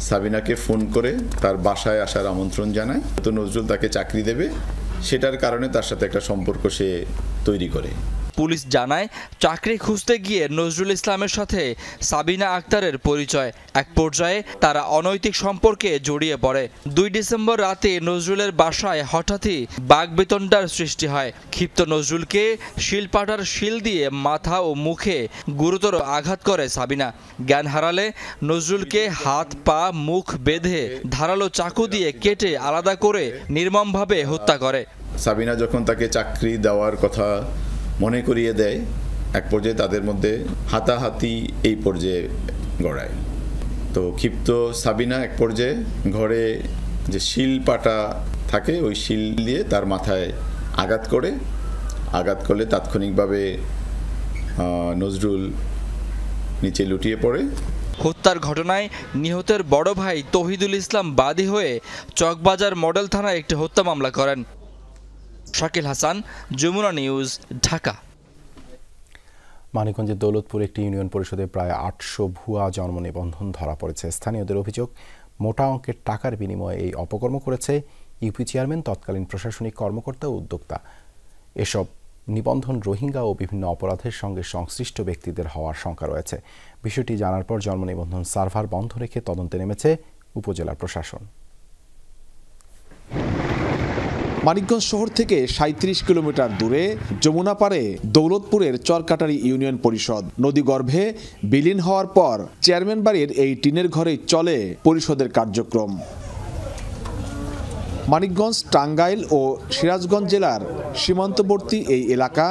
সাবিনাকে ফোন করে তার বাসায় আসার আমন্ত্রণ জানায়। তো নজরুল তাকে চাকরি দেবে, সেটার কারণে তার সাথে একটা সম্পর্ক সে তৈরি করে। পুলিশ জানায় চাকরি খুঁজতে গিয়ে নজরুল ইসলামের সাথে সাবিনা আক্তারের পরিচয়। এক পর্যায়ে তারা অনৈতিক সম্পর্কে জড়িয়ে পড়ে। 2 ডিসেম্বর রাতে নজরুলের বাসায় হঠাৎই বাকবিতণ্ডার সৃষ্টি হয়। ক্ষিপ্ত নজরুলকে শিলপাটার শিল দিয়ে মাথা ও মুখে গুরুতর আঘাত করে সাবিনা। জ্ঞান হারালে নজরুলকে হাত পা মুখ বেঁধে ধারালো চাকু দিয়ে কেটে আলাদা করে নির্মমভাবে হত্যা করে। সাবিনা যখন তাকে চাকরি দেওয়ার কথা মনে করিয়ে দেয়, এক পর্যায়ে তাদের মধ্যে হাতাহাতি এই পর্যায়ে গড়ায়। তো ক্ষিপ্ত সাবিনা এক পর্যায়ে ঘরে যে শিল পাটা থাকে ওই শিল দিয়ে তার মাথায় আঘাত করলে তাৎক্ষণিকভাবে নজরুল নিচে লুটিয়ে পড়ে। হত্যার ঘটনায় নিহতের বড় ভাই তৌহিদুল ইসলাম বাদী হয়ে চকবাজার মডেল থানায় একটি হত্যা মামলা করেন। শাকিল হাসান, যমুনা নিউজ, ঢাকা। মানিকগঞ্জের দৌলতপুর একটি ইউনিয়ন পরিষদে প্রায় 800 ভুয়া জন্ম নিবন্ধন ধরা পড়েছে। স্থানীয়দের অভিযোগ, মোটা অঙ্কের টাকার বিনিময়ে এই অপকর্ম করেছে ইউপি চেয়ারম্যান, তৎকালীন প্রশাসনিক কর্মকর্তা ও উদ্যোক্তা। এসব নিবন্ধন রোহিঙ্গা ও বিভিন্ন অপরাধের সঙ্গে সংশ্লিষ্ট ব্যক্তিদের হওয়ার শঙ্কা রয়েছে। বিষয়টি জানার পর জন্ম নিবন্ধন সার্ভার বন্ধ রেখে তদন্তে নেমেছে উপজেলা প্রশাসন। মানিকগঞ্জ শহর থেকে 37 কিলোমিটার দূরে যমুনা পারে দৌলতপুরের চরকাটারি ইউনিয়ন পরিষদ। নদীগর্ভে বিলীন হওয়ার পর চেয়ারম্যান বাড়ির এই টিনের ঘরেই চলে পরিষদের কার্যক্রম। মানিকগঞ্জ, টাঙ্গাইল ও সিরাজগঞ্জ জেলার সীমান্তবর্তী এই এলাকা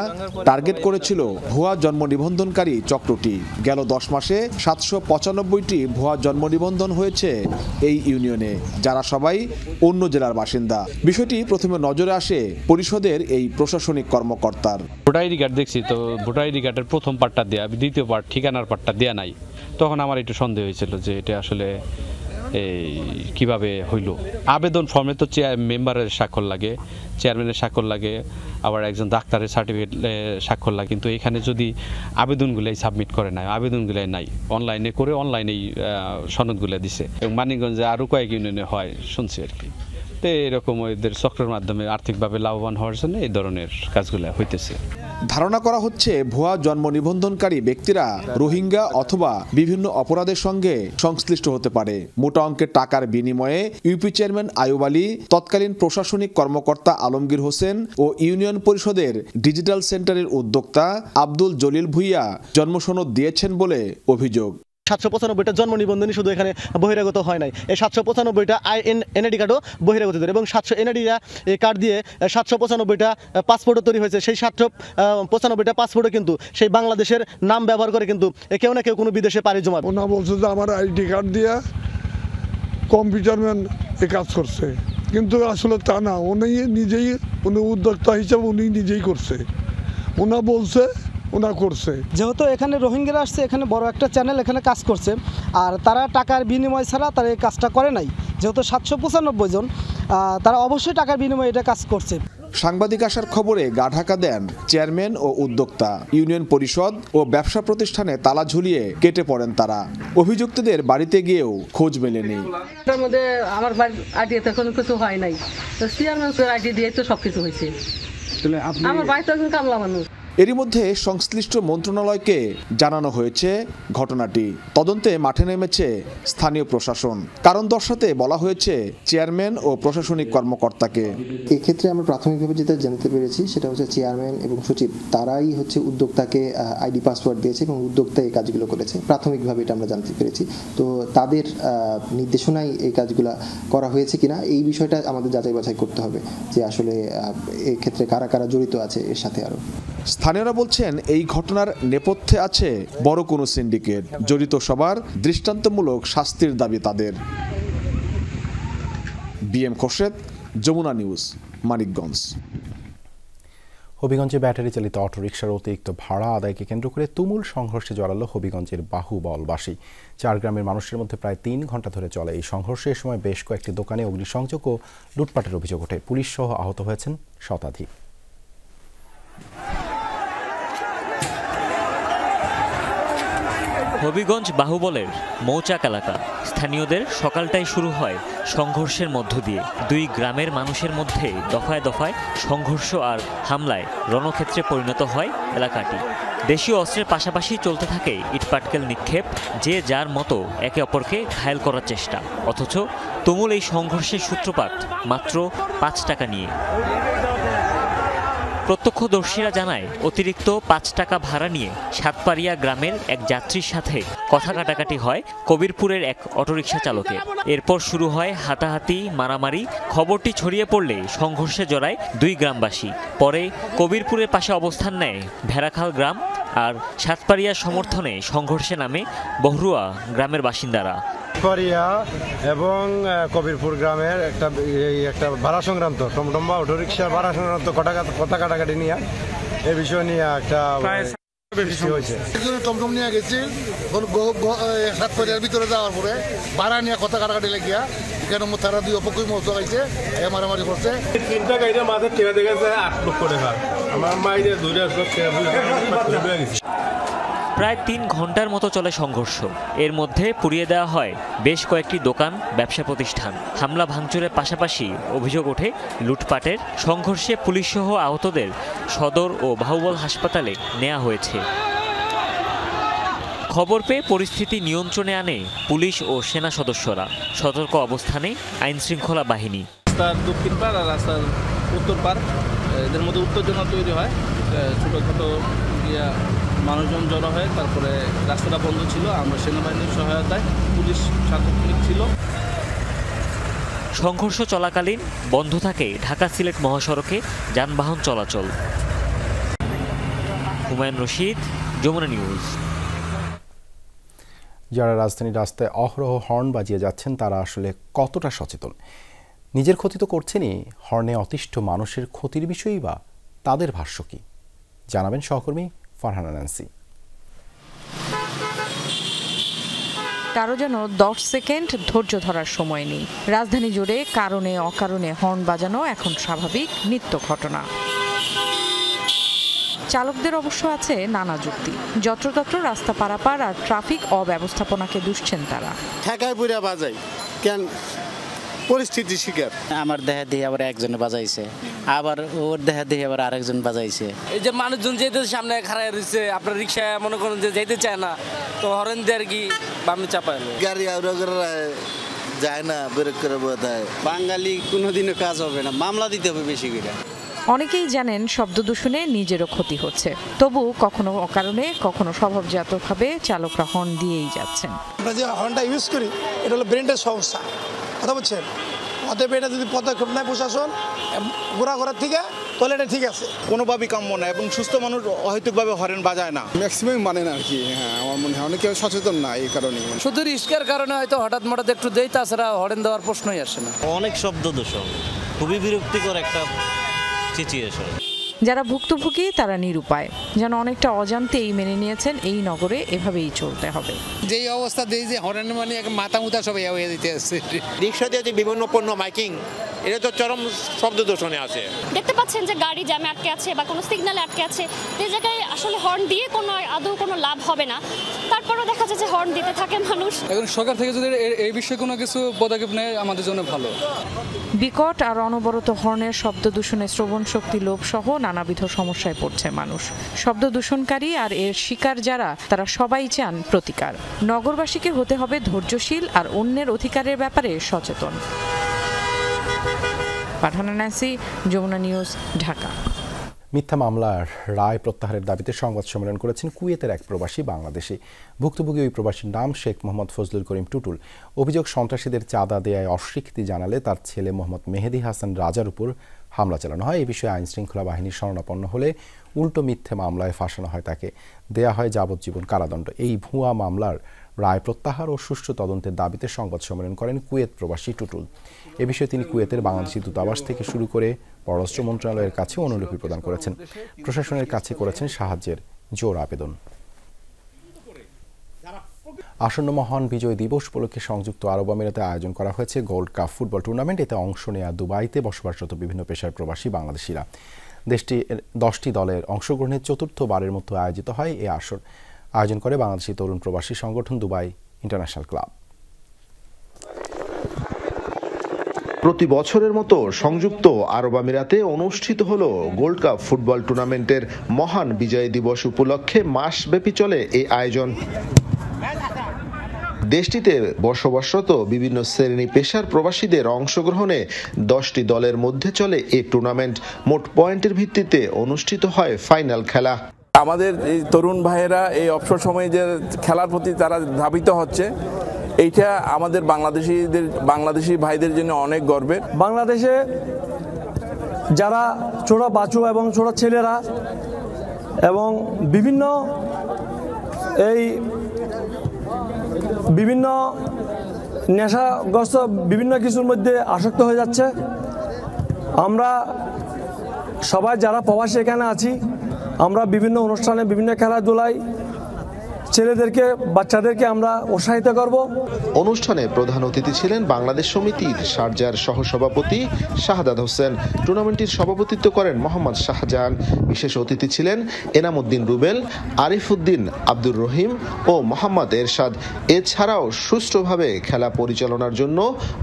টার্গেট করেছিল ভুয়া জন্ম নিবন্ধনকারী চক্রটি। গেল 10 মাসে 795টি ভুয়া জন্ম নিবন্ধন হয়েছে এই ইউনিয়নে, যারা সবাই অন্য জেলার বাসিন্দা। বিষয়টি প্রথমে নজরে আসে পরিষদের এই প্রশাসনিক কর্মকর্তার। ভোটার আইডি কার্ড দেখছি, তো ভোটার আইডি কার্ডের প্রথম পার্টটা দেয়া, দ্বিতীয় পার্ট ঠিকানার পার্টটা দেয়া নাই। তখন আমার একটু সন্দেহ হয়েছিল যে এটা আসলে কিভাবে হইল। আবেদন ফর্মে তো মেম্বারের স্বাক্ষর লাগে, চেয়ারম্যানের স্বাক্ষর লাগে, আবার একজন ডাক্তারের সার্টিফিকেট স্বাক্ষর লাগে। কিন্তু এখানে যদি আবেদনগুলাই সাবমিট করে নাই, আবেদনগুলাই নাই, অনলাইনে করে অনলাইনেই সনদগুলো দিছে। এবং মানিকগঞ্জে আরও কয়েক ইউনিয়নে হয় শুনছি আর কি। তো এরকম ওদের চক্রের মাধ্যমে আর্থিকভাবে লাভবান হওয়ার জন্য এই ধরনের কাজগুলো হইতেছে। ধারণা করা হচ্ছে ভুয়া জন্ম নিবন্ধনকারী ব্যক্তিরা রোহিঙ্গা অথবা বিভিন্ন অপরাধের সঙ্গে সংশ্লিষ্ট হতে পারে। মোটা অঙ্কের টাকার বিনিময়ে ইউপি চেয়ারম্যান আয়ুব আলী, তৎকালীন প্রশাসনিক কর্মকর্তা আলমগীর হোসেন ও ইউনিয়ন পরিষদের ডিজিটাল সেন্টারের উদ্যোক্তা আব্দুল জলিল ভুইয়া জন্মসনদ দিয়েছেন বলে অভিযোগ। 795টা জন্ম নিবন্ধনই শুধু এখানে বহিরাগত হয় নাই, এই 795টা এনআইডি কার্ডও বহিরাগত, এবং 700 এনআইডি কার্ড দিয়ে 795টা পাসপোর্টও তৈরি হয়েছে। সেই 795টা পাসপোর্টও কিন্তু সেই বাংলাদেশের নাম ব্যবহার করে কিন্তু কেউ না কেউ কোনো বিদেশে পাড়ি জমা। ওনা বলছে যে আমার আইডি কার্ড দিয়ে কম্পিউটারম্যান এ কাজ করছে, কিন্তু আসলে তা না। উনি উদ্যোক্তা হিসাবে উনি নিজেই করছে, ওনা বলছে ওনা করছে। যেহেতু এখানে রোহিঙ্গারা আসছে, এখানে বড় একটা চ্যানেল এখানে কাজ করছে, আর তারা টাকার বিনিময় ছাড়া তারা এই কাজটা করে নাই। যেহেতু 795 জন, তারা অবশ্যই টাকার বিনিময়ে এটা কাজ করছে। সাংবাদিক আসার খবরে গা ঢাকা দেন চেয়ারম্যান ও উদ্যোক্তা। ইউনিয়ন পরিষদ ও ব্যবসা প্রতিষ্ঠানে তালা ঝুলিয়ে কেটে পড়েন তারা। অভিযুক্তদের বাড়িতে গিয়েও খোঁজ মেলেনি। এর মধ্যে আমার বাড়ির আইডিতে কোনো কিছু হয় নাই, চেয়ারম্যানের আইডি দিয়ে তো সবকিছু হয়েছে। আমার বাড়িতে একজন কামলা মানুষ। এরই মধ্যে সংশ্লিষ্ট মন্ত্রণালয়কে জানানো হয়েছে ঘটনাটি। তদন্তে মাঠে নেমেছে স্থানীয় প্রশাসন। কারণ দর্শাতে বলা হয়েছে চেয়ারম্যান ও প্রশাসনিক কর্মকর্তাকে। এক্ষেত্রে আমরা প্রাথমিকভাবে যেটা জানতে পেরেছি সেটা হচ্ছে চেয়ারম্যান এবং সচিব তারাই হচ্ছে উদ্যোক্তাকে আইডি পাসওয়ার্ড দিয়েছে এবং উদ্যোক্তা এই কাজগুলো করেছে। প্রাথমিকভাবে এটা আমরা জানতে পেরেছি। তো তাদের নির্দেশনায় এই কাজগুলো করা হয়েছে কিনা এই বিষয়টা আমাদের যাচাই বাছাই করতে হবে যে আসলে এই ক্ষেত্রে কারা কারা জড়িত আছে এর সাথে। আরো স্থানীয়রা বলছেন এই ঘটনার নেপথ্যে আছে বড় কোনো সিন্ডিকেট। জড়িত সবার দৃষ্টান্তমূলক শাস্তির দাবি তাদের। BM Khorshed, Jamuna news, Manikganj. হবিগঞ্জে ব্যাটারি চালিত অটোরিকশার অতিরিক্ত ভাড়া আদায়কে কেন্দ্র করে তুমুল সংঘর্ষে জড়ালো হবিগঞ্জের বাহুবলবাসী। 4 গ্রামের মানুষের মধ্যে প্রায় 3 ঘন্টা ধরে চলে এই সংঘর্ষে। এ সময় বেশ কয়েকটি দোকানে অগ্নিসংযোগ ও লুটপাটের অভিযোগ ওঠে। পুলিশ সহ আহত হয়েছেন শতাধিক। হবিগঞ্জ বাহুবলের মৌচাক এলাকা। স্থানীয়দের সকালটাই শুরু হয় সংঘর্ষের মধ্য দিয়ে। 2 গ্রামের মানুষের মধ্যে দফায় দফায় সংঘর্ষ আর হামলায় রণক্ষেত্রে পরিণত হয় এলাকাটি। দেশীয় অস্ত্রের পাশাপাশি চলতে থাকে ইটপাটকেল নিক্ষেপ, যে যার মতো একে অপরকে ঘায়েল করার চেষ্টা। অথচ তুমুল এই সংঘর্ষের সূত্রপাত মাত্র 5 টাকা নিয়ে। প্রত্যক্ষদর্শীরা জানায় অতিরিক্ত 5 টাকা ভাড়া নিয়ে সাতপাড়িয়া গ্রামের এক যাত্রীর সাথে কথা কাটাকাটি হয় কবিরপুরের এক অটোরিকশা চালকের। এরপর শুরু হয় হাতাহাতি, মারামারি। খবরটি ছড়িয়ে পড়লে সংঘর্ষে জড়ায় 2 গ্রামবাসী। পরে কবিরপুরের পাশে অবস্থান নেয় ভেড়াখাল গ্রাম, আর সাতপাড়িয়ার সমর্থনে সংঘর্ষে নামে বহরুয়া গ্রামের বাসিন্দারা। সাতপাড়িয়া এবং কবিরপুর গ্রামের একটা ভাড়া সংক্রান্ত টমটম বা অটোরিকশার ভাড়া সংক্রান্ত কথা কাটাকাটি নিয়ে এই বিষয় নিয়ে একটা হয়েছে। টমটম নিয়ে গেছি সাতপাড়িয়ার ভিতরে যাওয়ার পরে ভাড়া নিয়ে কথা কাটাকাটি লাগিয়া এখানে তারা 2 অপক্ষই মতো হয়েছে, মারামারি করছে। 3টা গাড়ির মাঝে ঠেলে দেখেছে 8 লক্ষ টাকা। আমার মাইরে ধরে প্রায় 3 ঘন্টার মতো চলে সংঘর্ষ। এর মধ্যে পুড়িয়ে দেওয়া হয় বেশ কয়েকটি দোকান, ব্যবসা প্রতিষ্ঠান। হামলা ভাঙচুরের পাশাপাশি অভিযোগ ওঠে লুটপাটের। সংঘর্ষে পুলিশসহ আহতদের সদর ও বাহুবল হাসপাতালে নেওয়া হয়েছে। খবর পেয়ে পরিস্থিতি নিয়ন্ত্রণে আনে পুলিশ ও সেনা সদস্যরা। সতর্ক অবস্থানে আইনশৃঙ্খলা বাহিনী। রাস্তার দক্ষিণ পার আর রাস্তার উত্তর পার, এদের মধ্যে উত্তেজনা তৈরি হয়। ছোটোখাটো মানুষজন জড়ো হয়। তারপরে রাস্তাটা বন্ধ ছিল। আমরা সেনাবাহিনীর সহায়তায়, পুলিশ সার্বক্ষণিক ছিল। সংঘর্ষ চলাকালীন বন্ধ থাকে ঢাকা সিলেট মহাসড়কে যানবাহন চলাচল। হুমায়ুন রশিদ, যমুনা নিউজ। যারা রাজধানীর রাস্তায় অহরহ হর্ন বাজিয়ে যাচ্ছেন তারা আসলে কতটা সচেতন? নিজের ক্ষতি তো করছেনই, হর্নে অতিষ্ঠ মানুষের ক্ষতির বিষয়ই বা তাদের ভাষ্য কি? জানাবেন সহকর্মী ফারহানা ন্যান্সি। কারো যেন 10 সেকেন্ড ধৈর্য ধরার সময় নেই। রাজধানী জুড়ে কারণে অকারণে হর্ন বাজানো এখন স্বাভাবিক নিত্য ঘটনা। চালকদের অবশ্য আছে নানা যুক্তি। যত্রতত্র রাস্তা পারাপার আর ট্রাফিক অব্যবস্থাপনাকে দুষছেন তারা। ঠেকায় পুরা বাজাই কেন পরিস্থিতি শিকার। আমার দেহা দিয়ে আবার একজনে বাজাইছে, আবার ওর দেহা দিয়ে আবার আরেকজন বাজাইছে। এই যে মানুষজন যেতে সামনে খাড়ায় রয়েছে, আপনার রিক্সায় মনে করেন যে যেতে চায় না, তো হরেন দিয়ে আর কি বামে চাপায় গাড়ি আউরা করে যায় না, ব্রেক করে বোধহয়। বাঙালি কোনোদিনও কাজ হবে না, মামলা দিতে হবে বেশি করে। অনেকেই জানেন শব্দ দূষণে নিজেরও ক্ষতি হচ্ছে, তবু কখনো অকারণে কখনো স্বভাবজাতভাবে চালকরা হর্ন দিয়েই যাচ্ছেন। আমরা যে হর্নটা ইউজ করি এটা হলো ব্রেনের সমস্যা, কথা বলছেন। অতএব এটা যদি পদক্ষেপ নেয় প্রশাসন ঘোরা ঘোরার থেকে তাহলে এটা ঠিক আছে। কোনোভাবেই কাম্য না এবং সুস্থ মানুষ অহেতুকভাবে হর্ন বাজায় না, ম্যাক্সিমাম মানে না আর কি। হ্যাঁ, আমার মনে হয় অনেকে সচেতন না এই কারণে। শুধু রিস্কের কারণে হয়তো হঠাৎ মঠাৎ একটু দেই, তাছাড়া হর্ন দেওয়ার প্রশ্নই আসে না। অনেক শব্দ দূষণ, খুবই বিরক্তিকর একটা সিচুয়েশন। যারা ভুক্তভোগী তারা নিরুপায়, যেন অনেকটা অজান্তেই মেনে নিয়েছেন এই নগরে এভাবেই চলতে হবে। যেই অবস্থা দেই যে হর্ন মানে মাথা মুথা সব হয়ে যেতে আসছে। রিক্সা দিয়ে যে বিভিন্ন পণ্য মাইকিং, এটা তো চরম শব্দ দূষণে আছে। দেখতে পাচ্ছেন যে গাড়ি জ্যামে আটকে আছে বা কোনো সিগন্যালে আটকে আছে, যে জায়গায় আসলে হর্ন দিয়ে কোনো আদৌ কোনো লাভ হবে না। তারপরও দেখা যায় যে হর্ন দিতে থাকে মানুষ। এখন সরকার থেকে যদি এই বিষয়ে কোনো কিছু পদক্ষেপ নেয় আমাদের জন্য ভালো। বিকট আর অনবরত হর্নের শব্দ দূষণে শ্রবণ শক্তি লোপ সহ নানাবিধ সমস্যায় পড়ছে মানুষ। শব্দ দূষণকারী আর এর শিকার যারা, তারা সবাই চান প্রতিকার। নগরবাসীকে হতে হবে ধৈর্যশীল আর অন্যের অধিকারের ব্যাপারে সচেতন। পাঠানা ন্যান্সি, যমুনা নিউজ, ঢাকা। মিথ্যা মামলার রায় প্রত্যাহারের দাবিতে সংবাদ সম্মেলন করেছেন কুয়েতের এক প্রবাসী বাংলাদেশি। ভুক্তভোগী ওই প্রবাসীর নাম শেখ মোহাম্মদ ফজলুল করিম টুটুল। অভিযোগ, সন্ত্রাসীদের চাঁদা দেয়ায় অস্বীকৃতি জানালে তার ছেলে মোহাম্মদ মেহেদি হাসান রাজার উপর হামলা চালানো হয়। এই বিষয়ে আইন শৃঙ্খলা বাহিনীর শরণাপন্ন হলে উল্টো মিথ্যে মামলায় ফাঁসানো হয় তাকে। দেয়া হয় যাবজ্জীবন কারাদণ্ড। এই ভুয়া মামলার রায় প্রত্যাহার ও সুষ্ঠু তদন্তের দাবিতে সংবাদ সম্মেলন করেন কুয়েত প্রবাসী টুটুল। এ বিষয়ে তিনি কুয়েতের বাংলাদেশি দূতাবাস থেকে শুরু করে পররাষ্ট্র মন্ত্রণালয়ের কাছে অনুলিপি প্রদান করেছেন। প্রশাসনের কাছে করেছেন সাহায্যের জোর আবেদন। আসন্ন মহান বিজয় দিবস উপলক্ষে সংযুক্ত আরব আমিরাতে আয়োজন করা হয়েছে গোল্ড কাপ ফুটবল টুর্নামেন্ট। এতে অংশ নেয়া দুবাইতে বসবাসরত বিভিন্ন পেশার প্রবাসী বাংলাদেশিরা। দেশটির 10টি দলের অংশগ্রহণে চতুর্থবারের মতো আয়োজিত হয় এই আসর। আয়োজন করে বাংলাদেশি তরুণ প্রবাসী সংগঠন দুবাই ইন্টারন্যাশনাল ক্লাব। প্রতি বছরের মতো সংযুক্ত আরব আমিরাতে অনুষ্ঠিত হলো গোল্ড কাপ ফুটবল টুর্নামেন্টের মহান বিজয় দিবস উপলক্ষে মাসব্যাপী চলে এই আয়োজন। দেশটিতে বসবাসরত বিভিন্ন শ্রেণী পেশার প্রবাসীদের অংশগ্রহণে 10টি দলের মধ্যে চলে এই টুর্নামেন্ট। মোট পয়েন্টের ভিত্তিতে অনুষ্ঠিত হয় ফাইনাল খেলা। আমাদের এই তরুণ ভাইয়েরা এই অবসর সময়ে যে খেলার প্রতি তারা ধাবিত হচ্ছে, এইটা আমাদের বাংলাদেশি ভাইদের জন্য অনেক গর্বের। বাংলাদেশে যারা ছোট বাচ্চা এবং ছোট ছেলেরা এবং বিভিন্ন নেশাগ্রস্ত বিভিন্ন কিছুর মধ্যে আসক্ত হয়ে যাচ্ছে। আমরা সবাই যারা প্রবাসী এখানে আছি, আমরা বিভিন্ন অনুষ্ঠানে বিভিন্ন খেলাধুলায় ছেলেদেরকে বাচ্চাদেরকে আমরা উৎসাহিত করব। অনুষ্ঠানে প্রধান অতিথি ছিলেন বাংলাদেশ সমিতির শারজার সহসভাপতি শাহাদাত হোসেন। টুর্নামেন্টটির সভাপতিত্ব করেন মোহাম্মদ শাহজাহান। বিশেষ অতিথি ছিলেন এনামুদ্দিন রুবেল, আরিফউদ্দিন আব্দুর রহিম ও মোহাম্মদ এরশাদ। এছাড়াও সুষ্ঠুভাবে খেলা পরিচালনার জন্য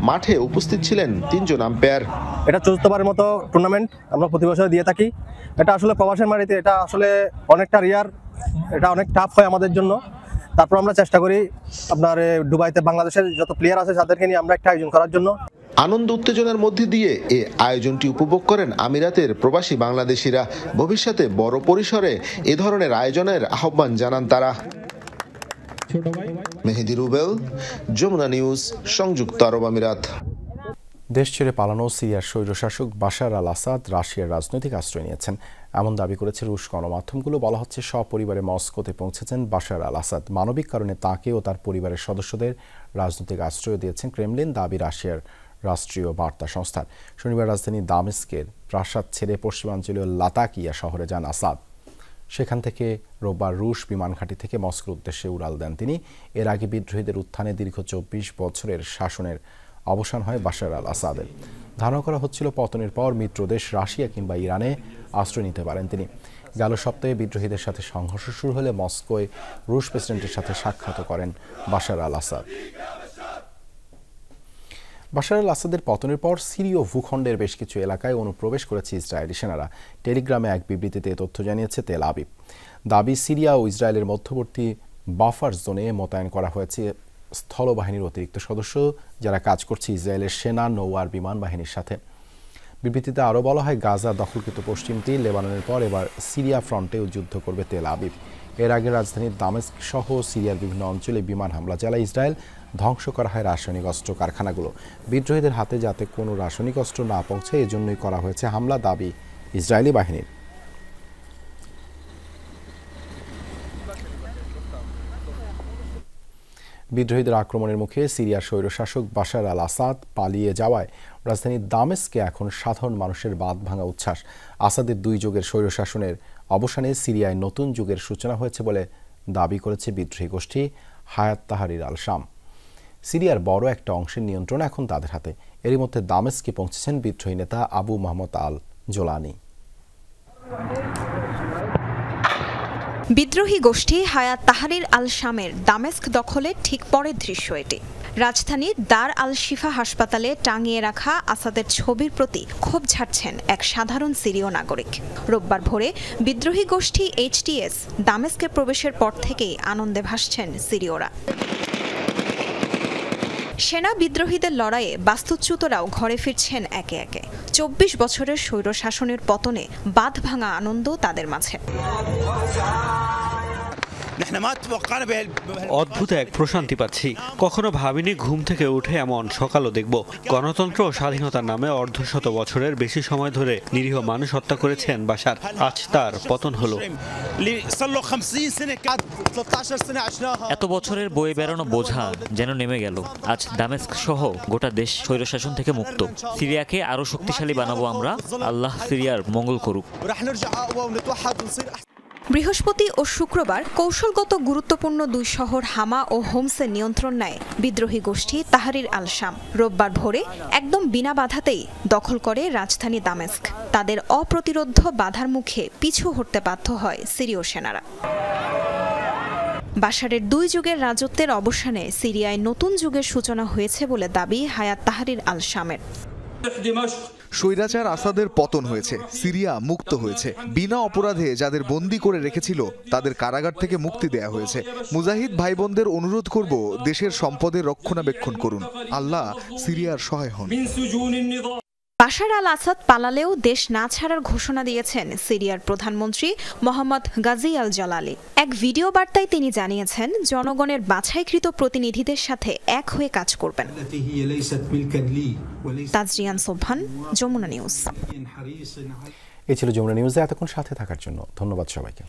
মাঠে উপস্থিত ছিলেন 3 জন আম্পায়ার। এটা চতুর্থবারের মতো টুর্নামেন্ট আমরা প্রতি বছর দিয়ে থাকি। এটা আসলে প্রবাসের মাটিতে এটা আসলে অনেকটা রিয়ার, এটা অনেক টাফ হয় আমাদের জন্য। তারপর আমরা চেষ্টা করি আপনার দুবাইতে বাংলাদেশের যত প্লেয়ার আছে তাদেরকে নিয়ে আমরা একটা আয়োজন করার জন্য। আনন্দ উত্তেজনার মধ্যে দিয়ে এই আয়োজনটি উপভোগ করেন আমিরাতের প্রবাসী বাংলাদেশিরা। ভবিষ্যতে বড় পরিসরে এ ধরনের আয়োজনের আহ্বান জানান তারা। মেহেদি রুবেল, যমুনা নিউজ, সংযুক্ত আরব আমিরাত। দেশ ছেড়ে পালানো সিরিয়ার স্বৈরশাসক বাশার আল আসাদ রাশিয়ার রাজনৈতিক আশ্রয় নিয়েছেন, এমন দাবি করেছে রুশ গণমাধ্যমগুলো। বলা হচ্ছে সপরিবারে মস্কোতে পৌঁছেছেন বাশার আল আসাদ। মানবিক কারণে তাকে ও তার পরিবারের সদস্যদের রাজনৈতিক আশ্রয় দিয়েছেন ক্রেমলিন, দাবি রাশিয়ার রাষ্ট্রীয় বার্তা সংস্থার। শনিবার রাজধানী দামেস্কের প্রাসাদ ছেড়ে পশ্চিমাঞ্চলীয় লাতাকিয়া শহরে যান আসাদ। সেখান থেকে রোববার রুশ বিমান ঘাঁটি থেকে মস্কোর উদ্দেশ্যে উড়াল দেন তিনি। এর আগে বিদ্রোহীদের উত্থানে দীর্ঘ 24 বছরের শাসনের অবসান হয় বাশার আল আসাদের। ধারণা করা হচ্ছিল পতনের পর মিত্রদেশ রাশিয়া কিংবা ইরানে আশ্রয় নিতে পারেন তিনি। গেল সপ্তাহে বিদ্রোহীদের সাথে সংঘর্ষ শুরু হলে মস্কোয় রুশ প্রেসিডেন্টের সাথে সাক্ষাৎ করেন বাশার আল আসাদ। বাশার আল আসাদের পতনের পর সিরীয় ভূখণ্ডের বেশ কিছু এলাকায় অনুপ্রবেশ করেছে ইসরায়েলি সেনারা। টেলিগ্রামে এক বিবৃতিতে এ তথ্য জানিয়েছে তেল আবিব। দাবি, সিরিয়া ও ইসরায়েলের মধ্যবর্তী বাফার জোনে মোতায়েন করা হয়েছে স্থলবাহিনীর অতিরিক্ত সদস্য, যারা কাজ করছে ইসরায়েলের সেনা, নৌ আর বিমান বাহিনীর সাথে। বিবৃতিতে আরও বলা হয়, গাজা দখলকৃত পশ্চিম তীর লেবাননের পর এবার সিরিয়া ফ্রন্টেও যুদ্ধ করবে তেল আবিব। এর আগে রাজধানীর দামেস্ক সহ সিরিয়ার বিভিন্ন অঞ্চলে বিমান হামলা চালায় ইসরায়েল। ধ্বংস করা হয় রাসায়নিক অস্ত্র কারখানাগুলো। বিদ্রোহীদের হাতে যাতে কোনো রাসায়নিক অস্ত্র না পৌঁছে এজন্যই করা হয়েছে হামলা, দাবি ইসরায়েলি বাহিনীর। বিদ্রোহীদের আক্রমণের মুখে সিরিয়ার স্বৈরশাসক বাশার আল আসাদ পালিয়ে যাওয়ায় রাজধানী দামেস্কে এখন সাধারণ মানুষের বাঁধ ভাঙা উচ্ছ্বাস। আসাদের 2 যুগের স্বৈরশাসনের অবসানে সিরিয়ায় নতুন যুগের সূচনা হয়েছে বলে দাবি করেছে বিদ্রোহী গোষ্ঠী হায়াত তাহরির আল শাম। সিরিয়ার বড় একটা অংশের নিয়ন্ত্রণ এখন তাদের হাতে। এরই মধ্যে দামেস্কে পৌঁছেছেন বিদ্রোহী নেতা আবু মোহাম্মদ আল জোলানি। বিদ্রোহী গোষ্ঠী হায়াত তাহরির আল শামের দামেস্ক দখলের ঠিক পরের দৃশ্য এটি। রাজধানীর দার আল শিফা হাসপাতালে টাঙিয়ে রাখা আসাদের ছবির প্রতি ক্ষোভ ঝাড়ছেন এক সাধারণ সিরীয় নাগরিক। রোববার ভোরে বিদ্রোহী গোষ্ঠী HTS দামেস্কে প্রবেশের পর থেকেই আনন্দে ভাসছেন সিরীয়রা। সেনা বিদ্রোহীদের লড়াইয়ে বাস্তুচ্যুতরাও ঘরে ফিরছেন একে একে। 24 বছরের স্বৈর শাসনের পতনে বাঁধ ভাঙা আনন্দ তাদের মাঝে। অদ্ভুত এক প্রশান্তি পাচ্ছি। কখনো ভাবিনি ঘুম থেকে উঠে এমন সকালও দেখব। গণতন্ত্র ও স্বাধীনতার নামে অর্ধশত বছরের বেশি সময় ধরে নিরীহ মানুষ হত্যা করেছেন বাশার, আজ তার পতন হলো। এত বছরের বয়ে বেড়ানো বোঝা যেন নেমে গেল। আজ দামেস্ক সহ গোটা দেশ স্বৈরশাসন থেকে মুক্ত। সিরিয়াকে আরো শক্তিশালী বানাবো আমরা। আল্লাহ সিরিয়ার মঙ্গল করুক। বৃহস্পতি ও শুক্রবার কৌশলগত গুরুত্বপূর্ণ দুই শহর হামা ও হোমসের নিয়ন্ত্রণ নেয় বিদ্রোহী গোষ্ঠী তাহরির আল শাম। রোববার ভোরে একদম বিনা বাধাতেই দখল করে রাজধানী দামেস্ক। তাদের অপ্রতিরোধ্য বাধার মুখে পিছু হটতে বাধ্য হয় সিরীয় সেনারা। বাশারের 2 যুগের রাজত্বের অবসানে সিরিয়ায় নতুন যুগের সূচনা হয়েছে বলে দাবি হায়াত তাহরির আল শামের। স্বৈরাচার আসাদের পতন হয়েছে, সিরিয়া মুক্ত হয়েছে। বিনা অপরাধে যাদের বন্দী করে রেখেছিল তাদের কারাগার থেকে মুক্তি দেয়া হয়েছে। মুজাহিদ ভাই বোনদের অনুরোধ করব, দেশের সম্পদের রক্ষণাবেক্ষণ করুন। আল্লাহ সিরিয়ার সহায় হন। বাশার আল আসাদ পালালেও দেশ না ছাড়ার ঘোষণা দিয়েছেন সিরিয়ার প্রধানমন্ত্রী মোহাম্মদ গাজী আল জালালি। এক ভিডিও বার্তায় তিনি জানিয়েছেন জনগণের বাছাইকৃত প্রতিনিধিদের সাথে এক হয়ে কাজ করবেন। তাজরিয়ান সোবহান, যমুনা নিউজ। এই ছিল যমুনা নিউজে এতক্ষণ সাথে থাকার জন্য ধন্যবাদ সবাইকে।